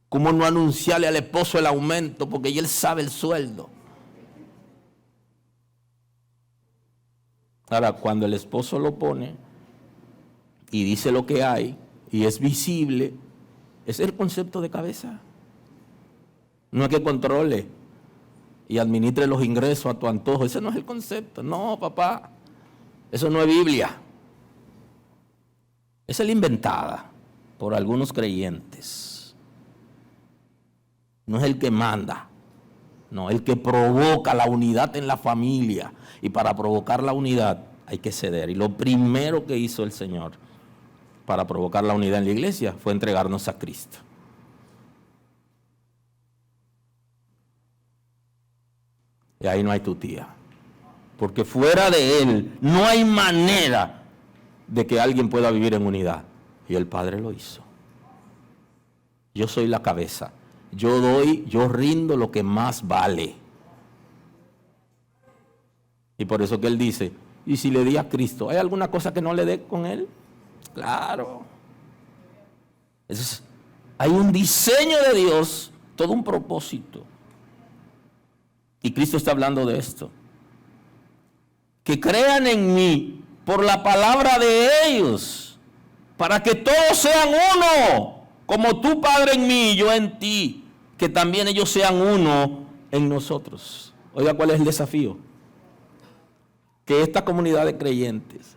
cómo no anunciarle al esposo el aumento, porque él sabe el sueldo. Ahora, cuando el esposo lo pone y dice lo que hay y es visible, ese es el concepto de cabeza. No es que controle y administre los ingresos a tu antojo. Ese no es el concepto. No, papá, eso no es Biblia. Esa es la inventada por algunos creyentes. No es el que manda, no, el que provoca la unidad en la familia. Y para provocar la unidad hay que ceder. Y lo primero que hizo el Señor para provocar la unidad en la iglesia fue entregarnos a Cristo. Y ahí no hay tutía, porque fuera de Él no hay manera de que alguien pueda vivir en unidad. Y el Padre lo hizo. Yo soy la cabeza. Yo rindo lo que más vale. Y por eso que Él dice, ¿y si le di a Cristo, hay alguna cosa que no le dé con Él? Claro. Hay un diseño de Dios, todo un propósito. Y Cristo está hablando de esto. Que crean en mí por la palabra de ellos, para que todos sean uno, como tú, Padre, en mí y yo en ti, que también ellos sean uno en nosotros. Oiga, ¿cuál es el desafío? Que esta comunidad de creyentes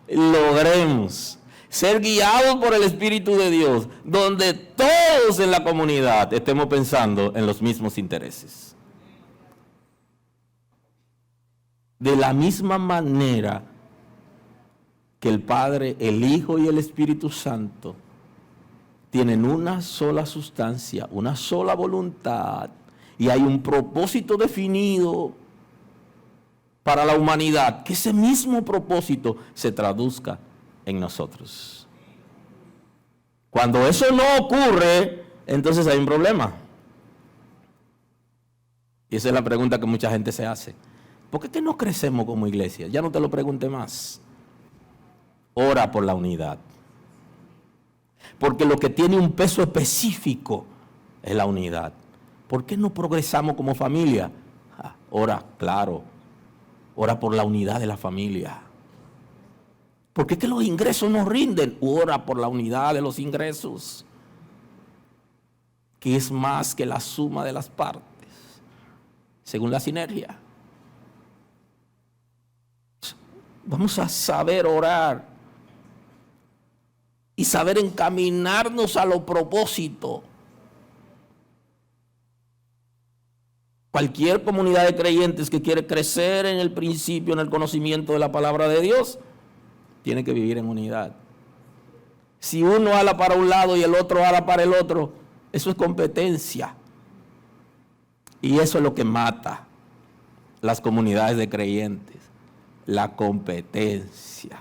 logremos ser guiados por el Espíritu de Dios, donde todos en la comunidad estemos pensando en los mismos intereses. De la misma manera que el Padre, el Hijo y el Espíritu Santo tienen una sola sustancia, una sola voluntad, y hay un propósito definido para la humanidad, que ese mismo propósito se traduzca en nosotros. Cuando eso no ocurre, entonces hay un problema. Y esa es la pregunta que mucha gente se hace. ¿Por qué que no crecemos como iglesia? Ya no te lo pregunte más. Ora por la unidad. Porque lo que tiene un peso específico es la unidad. ¿Por qué no progresamos como familia? Ora, claro. Ora por la unidad de la familia. ¿Por qué que los ingresos no rinden? Ora por la unidad de los ingresos, que es más que la suma de las partes, según la sinergia. Vamos a saber orar y saber encaminarnos a los propósitos. Cualquier comunidad de creyentes que quiere crecer en el principio, en el conocimiento de la palabra de Dios, tiene que vivir en unidad. Si uno ala para un lado y el otro ala para el otro, eso es competencia. Y eso es lo que mata las comunidades de creyentes, la competencia.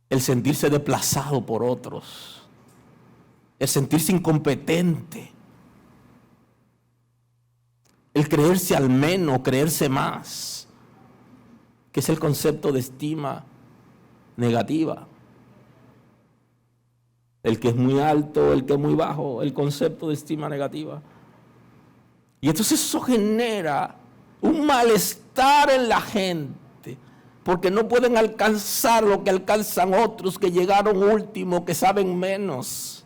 El sentirse desplazado por otros, el sentirse incompetente, el creerse al menos, creerse más, que es el concepto de estima negativa. El que es muy alto, el que es muy bajo, el concepto de estima negativa. Y entonces eso genera un malestar en la gente, porque no pueden alcanzar lo que alcanzan otros que llegaron último, que saben menos.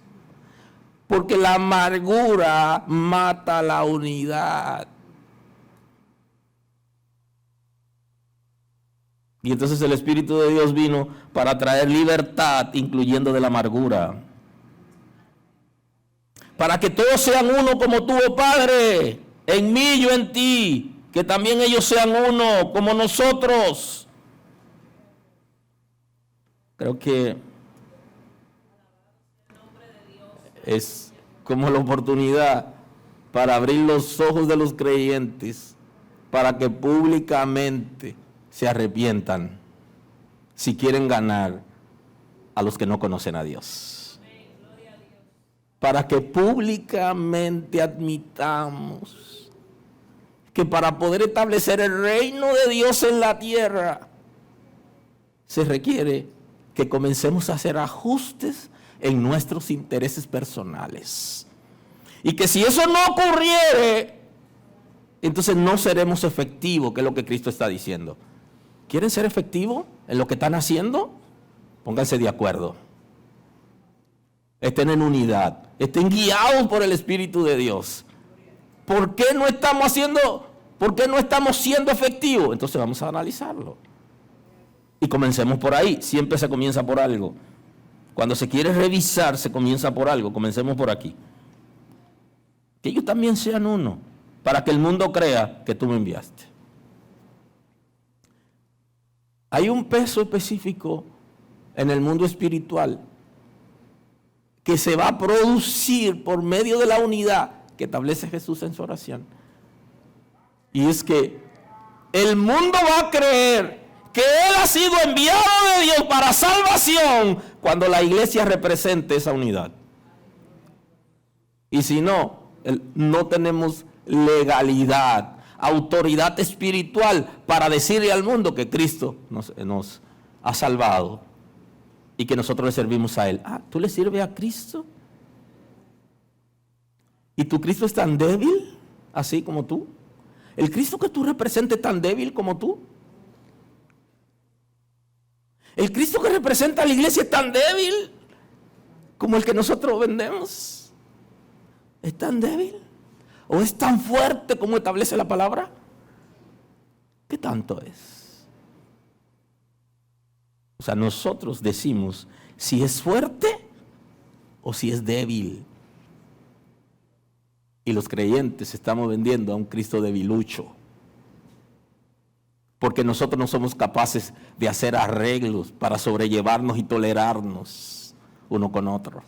Porque la amargura mata la unidad. Y entonces el Espíritu de Dios vino para traer libertad, incluyendo de la amargura. Para que todos sean uno como tú, oh Padre, en mí y yo en ti, que también ellos sean uno como nosotros. Creo que es como la oportunidad para abrir los ojos de los creyentes, para que públicamente se arrepientan si quieren ganar a los que no conocen a Dios. Para que públicamente admitamos que para poder establecer el reino de Dios en la tierra, se requiere que comencemos a hacer ajustes en nuestros intereses personales. Y que si eso no ocurriere, entonces no seremos efectivos, que es lo que Cristo está diciendo. ¿Quieren ser efectivos en lo que están haciendo? Pónganse de acuerdo. Estén en unidad. Estén guiados por el Espíritu de Dios. ¿Por qué no estamos siendo efectivos? Entonces vamos a analizarlo. Y comencemos por ahí. Siempre se comienza por algo. Cuando se quiere revisar, se comienza por algo. Comencemos por aquí. Que ellos también sean uno, para que el mundo crea que tú me enviaste. Hay un peso específico en el mundo espiritual que se va a producir por medio de la unidad que establece Jesús en su oración. Y es que el mundo va a creer que Él ha sido enviado de Dios para salvación cuando la iglesia represente esa unidad. Y si no, no tenemos legalidad, autoridad espiritual para decirle al mundo que Cristo nos ha salvado y que nosotros le servimos a Él. ¿Tú le sirves a Cristo? ¿Y tu Cristo es tan débil, así como tú? ¿El Cristo que tú representas es tan débil como tú? ¿El Cristo que representa a la iglesia es tan débil como el que nosotros vendemos? ¿Es tan débil? ¿O es tan fuerte como establece la palabra? ¿Qué tanto es? O sea, nosotros decimos si es fuerte o si es débil. Y los creyentes estamos vendiendo a un Cristo debilucho. Porque nosotros no somos capaces de hacer arreglos para sobrellevarnos y tolerarnos uno con otro.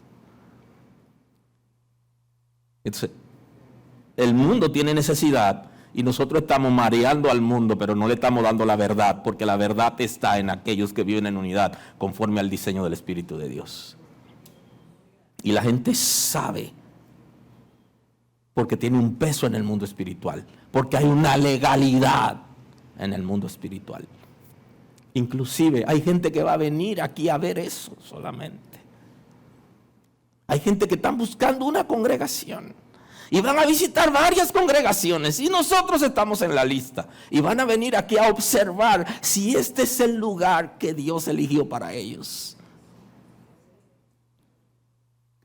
Entonces, el mundo tiene necesidad y nosotros estamos mareando al mundo, pero no le estamos dando la verdad, porque la verdad está en aquellos que viven en unidad, conforme al diseño del Espíritu de Dios. Y la gente sabe, porque tiene un peso en el mundo espiritual, porque hay una legalidad en el mundo espiritual. Inclusive hay gente que va a venir aquí a ver eso solamente. Hay gente que están buscando una congregación y van a visitar varias congregaciones y nosotros estamos en la lista y van a venir aquí a observar si este es el lugar que Dios eligió para ellos.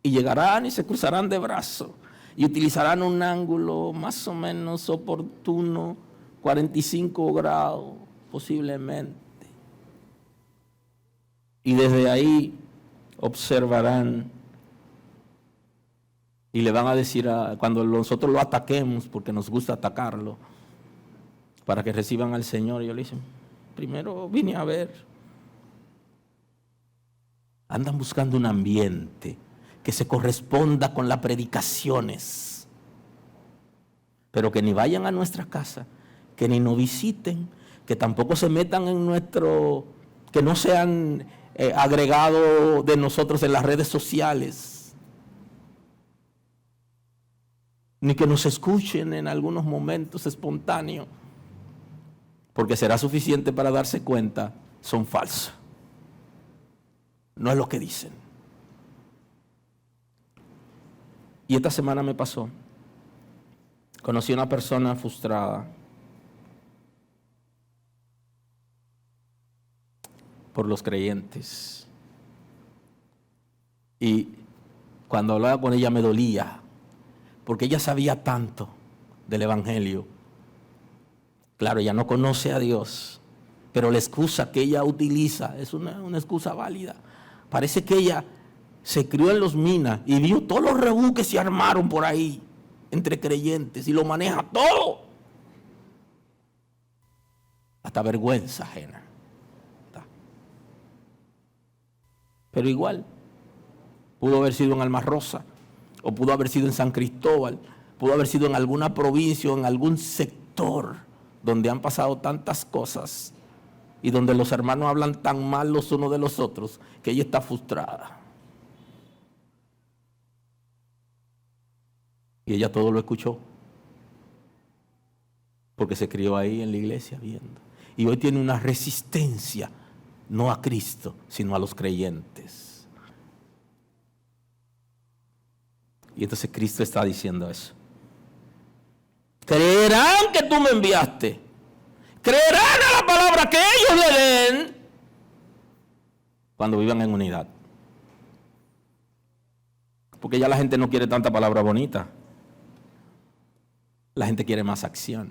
Y llegarán y se cruzarán de brazo y utilizarán un ángulo más o menos oportuno, 45 grados posiblemente. Y desde ahí observarán y le van a decir, cuando nosotros lo ataquemos, porque nos gusta atacarlo, para que reciban al Señor, y yo le dicen, primero vine a ver. Andan buscando un ambiente que se corresponda con las predicaciones, pero que ni vayan a nuestra casa, que ni nos visiten, que tampoco se metan en que no sean agregados de nosotros en las redes sociales, ni que nos escuchen en algunos momentos espontáneos, porque será suficiente para darse cuenta, son falsos. No es lo que dicen. Y esta semana me pasó. Conocí a una persona frustrada por los creyentes. Y cuando hablaba con ella me dolía, porque ella sabía tanto del Evangelio. Claro, ella no conoce a Dios, pero la excusa que ella utiliza es una excusa válida. Parece que ella se crió en los minas y vio todos los rebú que se armaron por ahí entre creyentes y lo maneja todo. Hasta vergüenza ajena. Pero igual, pudo haber sido un alma rosa o pudo haber sido en San Cristóbal, pudo haber sido en alguna provincia o en algún sector donde han pasado tantas cosas y donde los hermanos hablan tan mal los unos de los otros que ella está frustrada. Y ella todo lo escuchó, porque se crió ahí en la iglesia viendo. Y hoy tiene una resistencia, no a Cristo, sino a los creyentes. Y entonces Cristo está diciendo eso. Creerán que tú me enviaste. Creerán a la palabra que ellos le den cuando vivan en unidad. Porque ya la gente no quiere tanta palabra bonita. La gente quiere más acción.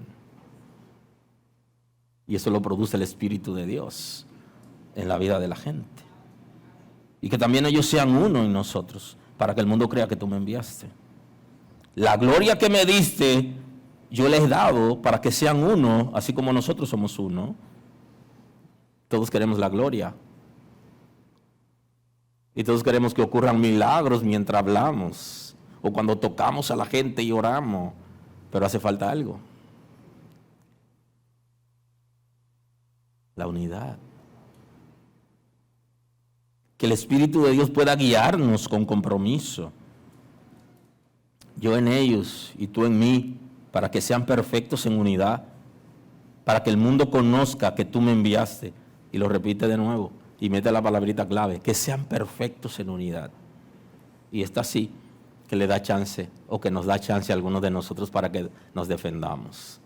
Y eso lo produce el Espíritu de Dios en la vida de la gente. Y que también ellos sean uno en nosotros, para que el mundo crea que tú me enviaste. La gloria que me diste, yo les he dado para que sean uno, así como nosotros somos uno. Todos queremos la gloria. Y todos queremos que ocurran milagros mientras hablamos, o cuando tocamos a la gente y oramos. Pero hace falta algo. La unidad. Que el Espíritu de Dios pueda guiarnos con compromiso. Yo en ellos y tú en mí, para que sean perfectos en unidad, para que el mundo conozca que tú me enviaste. Y lo repite de nuevo, y mete la palabrita clave, que sean perfectos en unidad. Y está así, que le da chance, o que nos da chance a algunos de nosotros para que nos defendamos.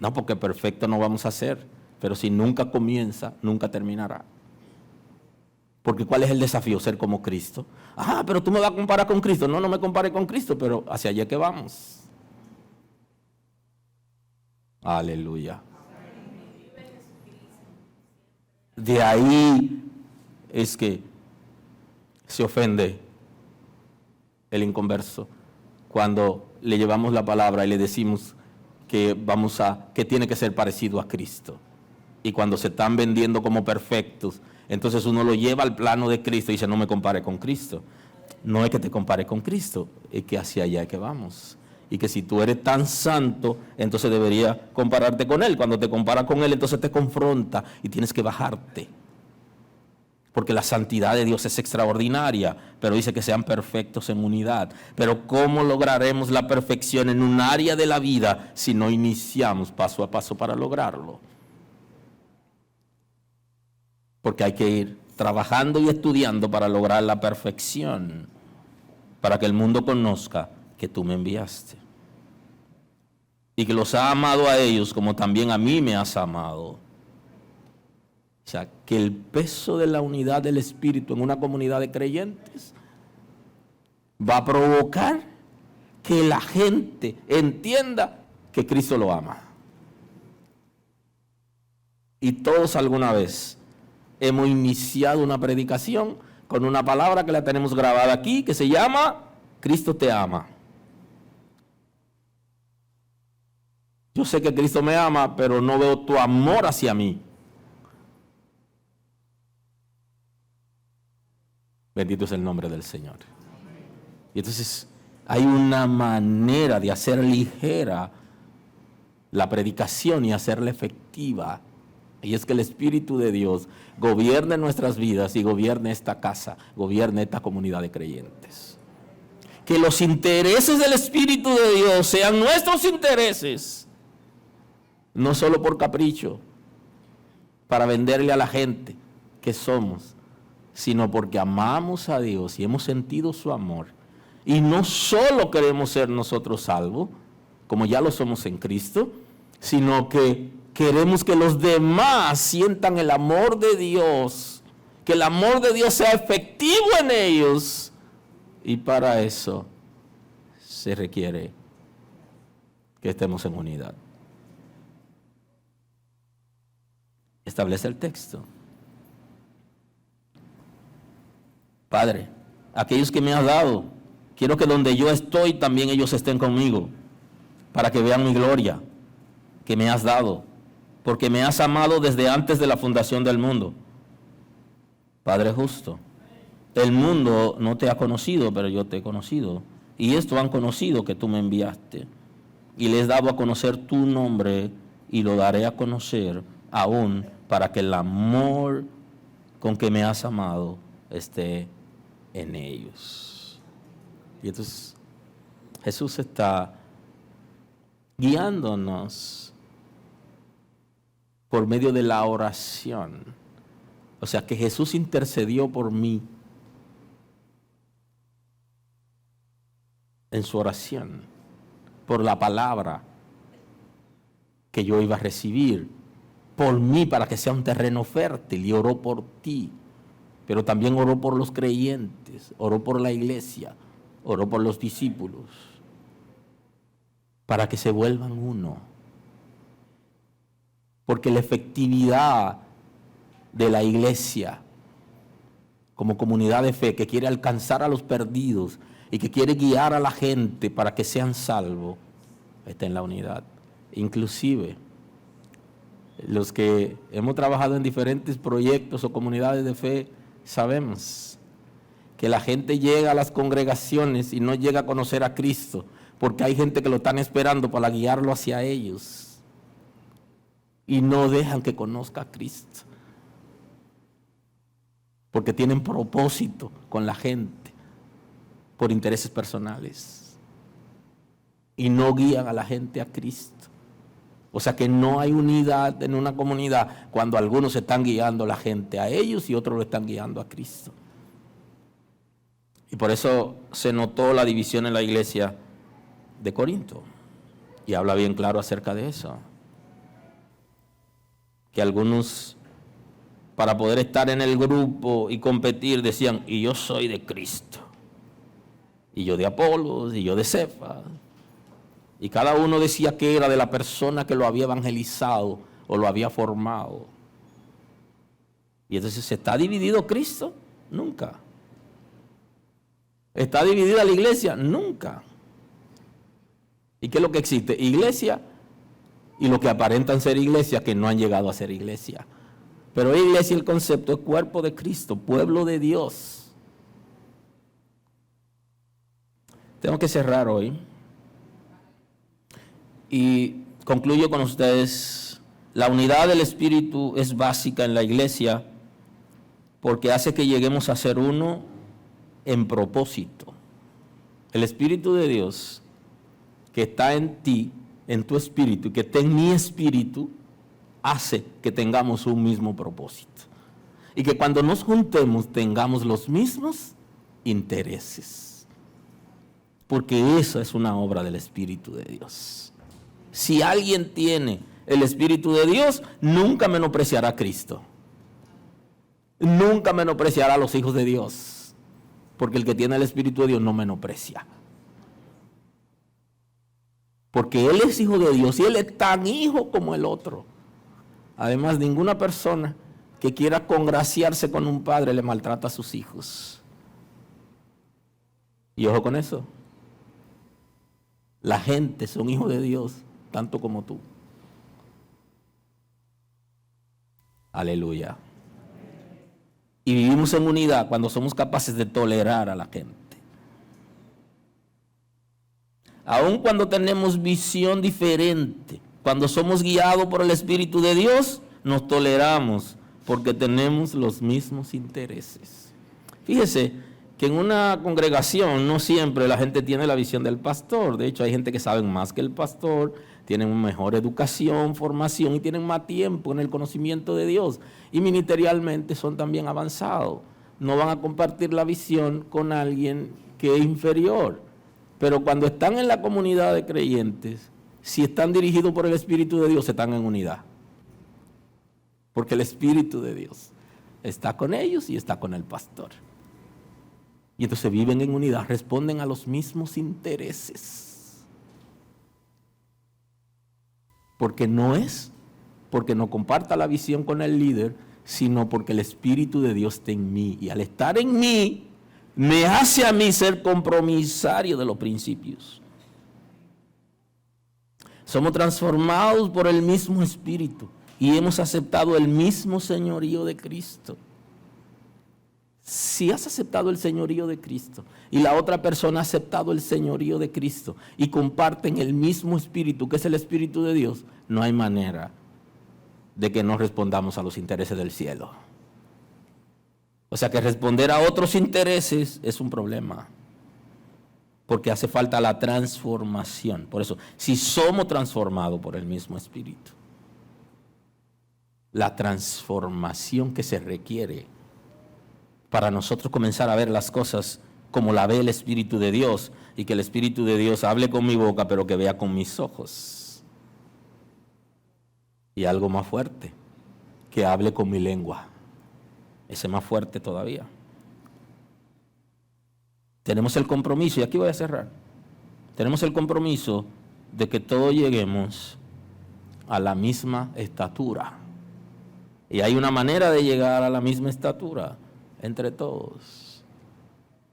No, porque perfecto no vamos a ser, pero si nunca comienza, nunca terminará. Porque ¿cuál es el desafío? Ser como Cristo. Pero tú me vas a comparar con Cristo. No, no me compare con Cristo, pero hacia allá que vamos. Aleluya. De ahí es que se ofende el inconverso cuando le llevamos la palabra y le decimos que tiene que ser parecido a Cristo. Y cuando se están vendiendo como perfectos, entonces uno lo lleva al plano de Cristo y dice, no me compare con Cristo. No es que te compare con Cristo, es que hacia allá es que vamos. Y que si tú eres tan santo, entonces deberías compararte con Él. Cuando te comparas con Él, entonces te confronta y tienes que bajarte. Porque la santidad de Dios es extraordinaria, pero dice que sean perfectos en unidad. Pero ¿cómo lograremos la perfección en un área de la vida si no iniciamos paso a paso para lograrlo? Porque hay que ir trabajando y estudiando para lograr la perfección, para que el mundo conozca que tú me enviaste. Y que los ha amado a ellos como también a mí me has amado. O sea, que el peso de la unidad del Espíritu en una comunidad de creyentes va a provocar que la gente entienda que Cristo lo ama. Y todos alguna vez hemos iniciado una predicación con una palabra que la tenemos grabada aquí, que se llama Cristo te ama. Yo sé que Cristo me ama, pero no veo tu amor hacia mí. Bendito es el nombre del Señor. Y entonces hay una manera de hacer ligera la predicación y hacerla efectiva. Y es que el Espíritu de Dios gobierne nuestras vidas y gobierne esta casa, gobierne esta comunidad de creyentes. Que los intereses del Espíritu de Dios sean nuestros intereses, no solo por capricho, para venderle a la gente que somos, sino porque amamos a Dios y hemos sentido su amor. Y no solo queremos ser nosotros salvos, como ya lo somos en Cristo, sino que queremos que los demás sientan el amor de Dios, que el amor de Dios sea efectivo en ellos. Y para eso se requiere que estemos en unidad. Establece el texto. Padre, aquellos que me has dado, quiero que donde yo estoy también ellos estén conmigo, para que vean mi gloria que me has dado, porque me has amado desde antes de la fundación del mundo. Padre justo, el mundo no te ha conocido, pero yo te he conocido. y esto han conocido que tú me enviaste, y les he dado a conocer tu nombre, y lo daré a conocer aún, para que el amor con que me has amado esté en ellos. Y entonces Jesús está guiándonos por medio de la oración. O sea que Jesús intercedió por mí en su oración, por la palabra que yo iba a recibir, por mí para que sea un terreno fértil, y oró por ti, pero también oró por los creyentes, oró por la iglesia, oró por los discípulos, para que se vuelvan uno. Porque la efectividad de la iglesia como comunidad de fe que quiere alcanzar a los perdidos y que quiere guiar a la gente para que sean salvos, está en la unidad. Inclusive los que hemos trabajado en diferentes proyectos o comunidades de fe sabemos que la gente llega a las congregaciones y no llega a conocer a Cristo porque hay gente que lo están esperando para guiarlo hacia ellos y no dejan que conozca a Cristo porque tienen propósito con la gente por intereses personales y no guían a la gente a Cristo. O sea que no hay unidad en una comunidad cuando algunos están guiando a la gente a ellos y otros lo están guiando a Cristo. Y por eso se notó la división en la iglesia de Corinto. Y habla bien claro acerca de eso. Que algunos, para poder estar en el grupo y competir, decían, y yo soy de Cristo, y yo de Apolos, y yo de Cefas. Y cada uno decía que era de la persona que lo había evangelizado o lo había formado. Y entonces, ¿se está dividido Cristo? Nunca. ¿Está dividida la iglesia? Nunca. ¿Y qué es lo que existe? Iglesia y lo que aparentan ser iglesia que no han llegado a ser iglesia. Pero iglesia, el concepto es cuerpo de Cristo, pueblo de Dios. Tengo que cerrar hoy. Y concluyo con ustedes, la unidad del Espíritu es básica en la iglesia porque hace que lleguemos a ser uno en propósito. El Espíritu de Dios que está en ti, en tu espíritu, y que está en mi espíritu, hace que tengamos un mismo propósito. Y que cuando nos juntemos tengamos los mismos intereses. Porque eso es una obra del Espíritu de Dios. Si alguien tiene el Espíritu de Dios, nunca menospreciará a Cristo. Nunca menospreciará a los hijos de Dios. Porque el que tiene el Espíritu de Dios no menosprecia. Porque Él es hijo de Dios y Él es tan hijo como el otro. Además, ninguna persona que quiera congraciarse con un padre le maltrata a sus hijos. Y ojo con eso. La gente son hijos de Dios, tanto como tú. Aleluya. Y vivimos en unidad cuando somos capaces de tolerar a la gente. Aun cuando tenemos visión diferente, cuando somos guiados por el Espíritu de Dios, nos toleramos porque tenemos los mismos intereses. Fíjese que en una congregación no siempre la gente tiene la visión del pastor. De hecho, hay gente que sabe más que el pastor, tienen una mejor educación, formación y tienen más tiempo en el conocimiento de Dios. Y ministerialmente son también avanzados. No van a compartir la visión con alguien que es inferior. Pero cuando están en la comunidad de creyentes, si están dirigidos por el Espíritu de Dios, están en unidad. Porque el Espíritu de Dios está con ellos y está con el pastor. Y entonces viven en unidad, responden a los mismos intereses. Porque no es porque no comparta la visión con el líder, sino porque el Espíritu de Dios está en mí. Y al estar en mí, me hace a mí ser compromisario de los principios. Somos transformados por el mismo Espíritu y hemos aceptado el mismo señorío de Cristo. Si has aceptado el señorío de Cristo y la otra persona ha aceptado el señorío de Cristo y comparten el mismo espíritu, que es el Espíritu de Dios, no hay manera de que no respondamos a los intereses del cielo. O sea que responder a otros intereses es un problema, porque hace falta la transformación. Por eso, si somos transformados por el mismo espíritu, la transformación que se requiere para nosotros comenzar a ver las cosas como la ve el Espíritu de Dios, y que el Espíritu de Dios hable con mi boca, pero que vea con mis ojos. Y algo más fuerte, que hable con mi lengua. Ese más fuerte todavía. Tenemos el compromiso, y aquí voy a cerrar, tenemos el compromiso de que todos lleguemos a la misma estatura. Y hay una manera de llegar a la misma estatura entre todos,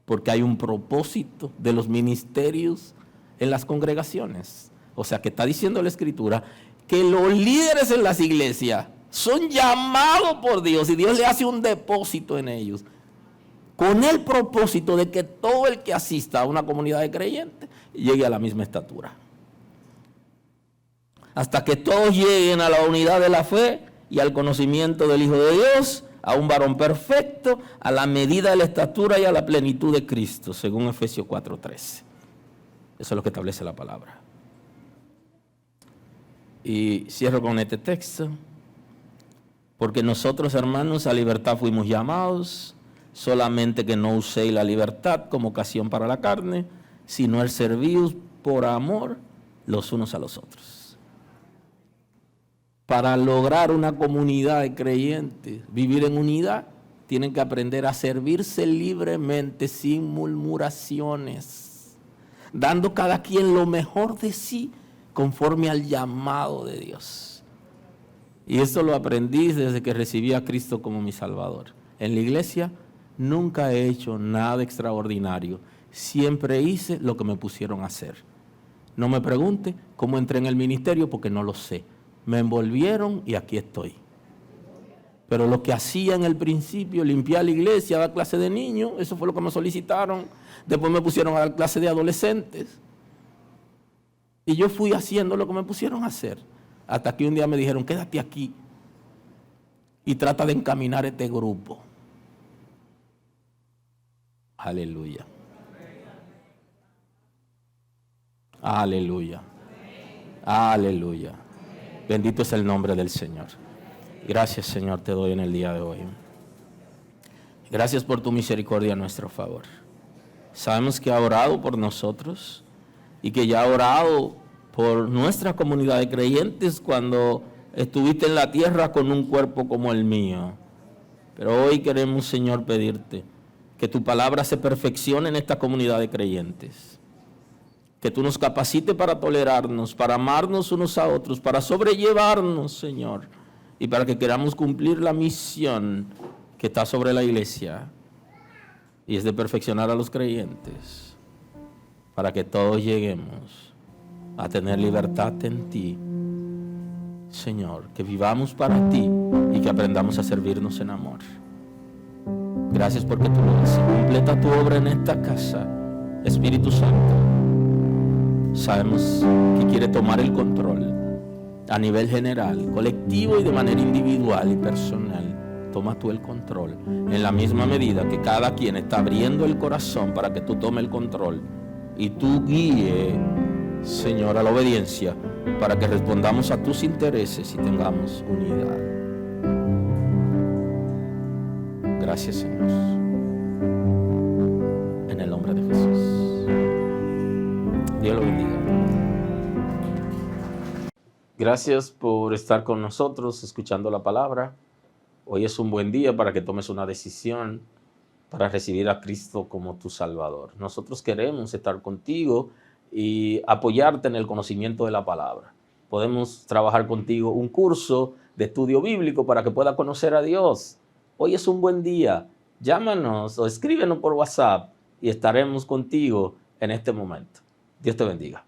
porque hay un propósito de los ministerios en las congregaciones. O sea que está diciendo la Escritura que los líderes en las iglesias son llamados por Dios y Dios le hace un depósito en ellos, con el propósito de que todo el que asista a una comunidad de creyentes llegue a la misma estatura. Hasta que todos lleguen a la unidad de la fe y al conocimiento del Hijo de Dios, a un varón perfecto, a la medida de la estatura y a la plenitud de Cristo, según Efesios 4:13. Eso es lo que establece la palabra. Y cierro con este texto. Porque nosotros, hermanos, a libertad fuimos llamados, solamente que no uséis la libertad como ocasión para la carne, sino el serviros por amor los unos a los otros. Para lograr una comunidad de creyentes, vivir en unidad, tienen que aprender a servirse libremente, sin murmuraciones, dando cada quien lo mejor de sí, conforme al llamado de Dios. Y esto lo aprendí desde que recibí a Cristo como mi Salvador. En la iglesia nunca he hecho nada extraordinario, siempre hice lo que me pusieron a hacer. No me pregunte cómo entré en el ministerio, porque no lo sé. Me envolvieron y aquí estoy. Pero lo que hacía en el principio, limpiar la iglesia, dar clase de niños, eso fue lo que me solicitaron. Después me pusieron a dar clase de adolescentes. Y yo fui haciendo lo que me pusieron a hacer. Hasta que un día me dijeron, quédate aquí y trata de encaminar este grupo. Aleluya. Aleluya. Aleluya. Bendito es el nombre del Señor. Gracias, Señor, te doy en el día de hoy. Gracias por tu misericordia a nuestro favor. Sabemos que ha orado por nosotros y que ya ha orado por nuestra comunidad de creyentes cuando estuviste en la tierra con un cuerpo como el mío. Pero hoy queremos, Señor, pedirte que tu palabra se perfeccione en esta comunidad de creyentes. Que tú nos capacites para tolerarnos, para amarnos unos a otros, para sobrellevarnos, Señor, y para que queramos cumplir la misión que está sobre la iglesia, y es de perfeccionar a los creyentes, para que todos lleguemos a tener libertad en ti, Señor, que vivamos para ti y que aprendamos a servirnos en amor. Gracias porque tú lo haces. Completa tu obra en esta casa, Espíritu Santo. Sabemos que quiere tomar el control a nivel general, colectivo y de manera individual y personal. Toma tú el control en la misma medida que cada quien está abriendo el corazón para que tú tomes el control y tú guíe, Señor, a la obediencia para que respondamos a tus intereses y tengamos unidad. Gracias, Señor. En el nombre de Jesús. Dios lo bendiga. Gracias por estar con nosotros escuchando la palabra. Hoy es un buen día para que tomes una decisión para recibir a Cristo como tu Salvador. Nosotros queremos estar contigo y apoyarte en el conocimiento de la palabra. Podemos trabajar contigo un curso de estudio bíblico para que puedas conocer a Dios. Hoy es un buen día. Llámanos o escríbenos por WhatsApp y estaremos contigo en este momento. Dios te bendiga.